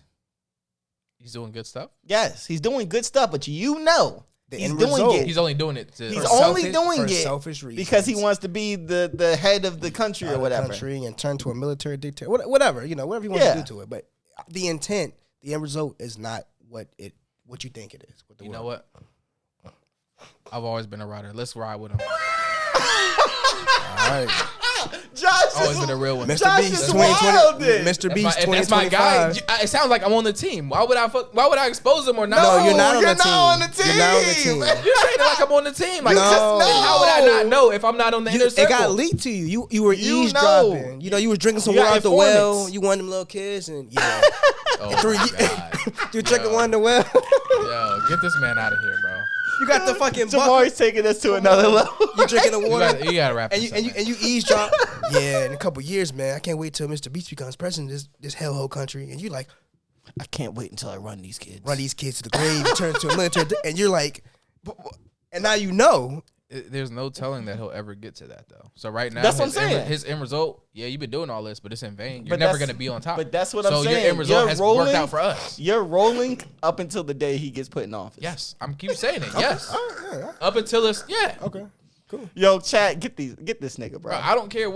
he's doing good stuff. Yes, he's doing good stuff, but you know The he's end doing result. it. He's only doing it to. He's For only selfish- doing for it selfish reasons. because he wants to be the head of the country or Out of the whatever. country and turn to a military dictator. Whatever, whatever you want Yeah. to do to it. But the intent, the end result is not what you think it is. You know what? I've always been a rider. Let's ride with him. All right. Josh Always is, been a real one. Mr. Josh Beast, is 2020. wildin'. Mr. Beast, If that's my guy. 2025. It sounds like I'm on the team. Why would I expose him or not? No, you're not on you're the team. not on the team. You're not on the team. You're saying it like I'm on the team. Like, No. just know. how would I not know if I'm not on the inner It circle? got leaked to you. You were You eavesdropping. know. You was drinking some You water got out the well. informants. You one of them little kids, and yeah, Oh through my God. you drinking one in the well. Yo, get this man out of here, bro. You got the fucking bucket. Jamari's taking us to another level. You drinking the water. You gotta wrap And this you up, and you man. and you eavesdrop. Yeah, in a couple years, man. I can't wait till Mr. Beast becomes president of this hellhole country. And you like I can't wait until I run these kids. run these kids to the grave, you turn into a military, and you're like, and now you know. There's no telling that he'll ever get to that though. So right now, That's what I'm his saying. his end result, yeah, you've been doing all this, but it's in vain. You're But never that's- gonna be on top. but that's what I'm so your saying. end result You're has rolling- worked out for us. You're rolling up until the day he gets put in office. Yes, I'm keep saying it. Yes, Yeah, up until it's okay, cool. Yo, chat, get this nigga, bro. Bro, I don't care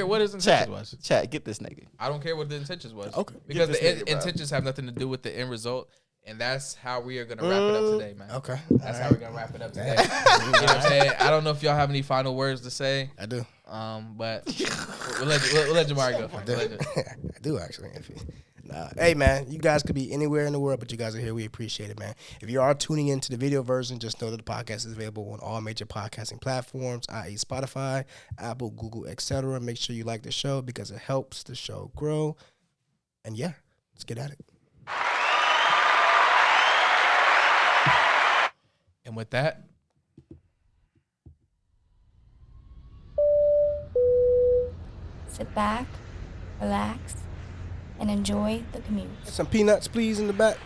what his intentions was. Chat, get this nigga. I don't care what the intentions was. Okay. Because Get the this nigga, bro. intentions have nothing to do with the end result, and that's how we are gonna wrap it up today, man. Okay. That's how we're gonna wrap it up today. You know what I'm saying? I don't know if y'all have any final words to say, I do. but we'll let Jamari go first. We'll let I do actually. Nah. Hey man, you guys could be anywhere in the world, but you guys are here. We appreciate it, man. If you are tuning into the video version, just know that the podcast is available on all major podcasting platforms, i.e. Spotify, Apple, Google, etc. Make sure you like the show because it helps the show grow. And yeah, let's get at it. And with that, Sit back, relax, and enjoy the commute. Some peanuts, please, in the back.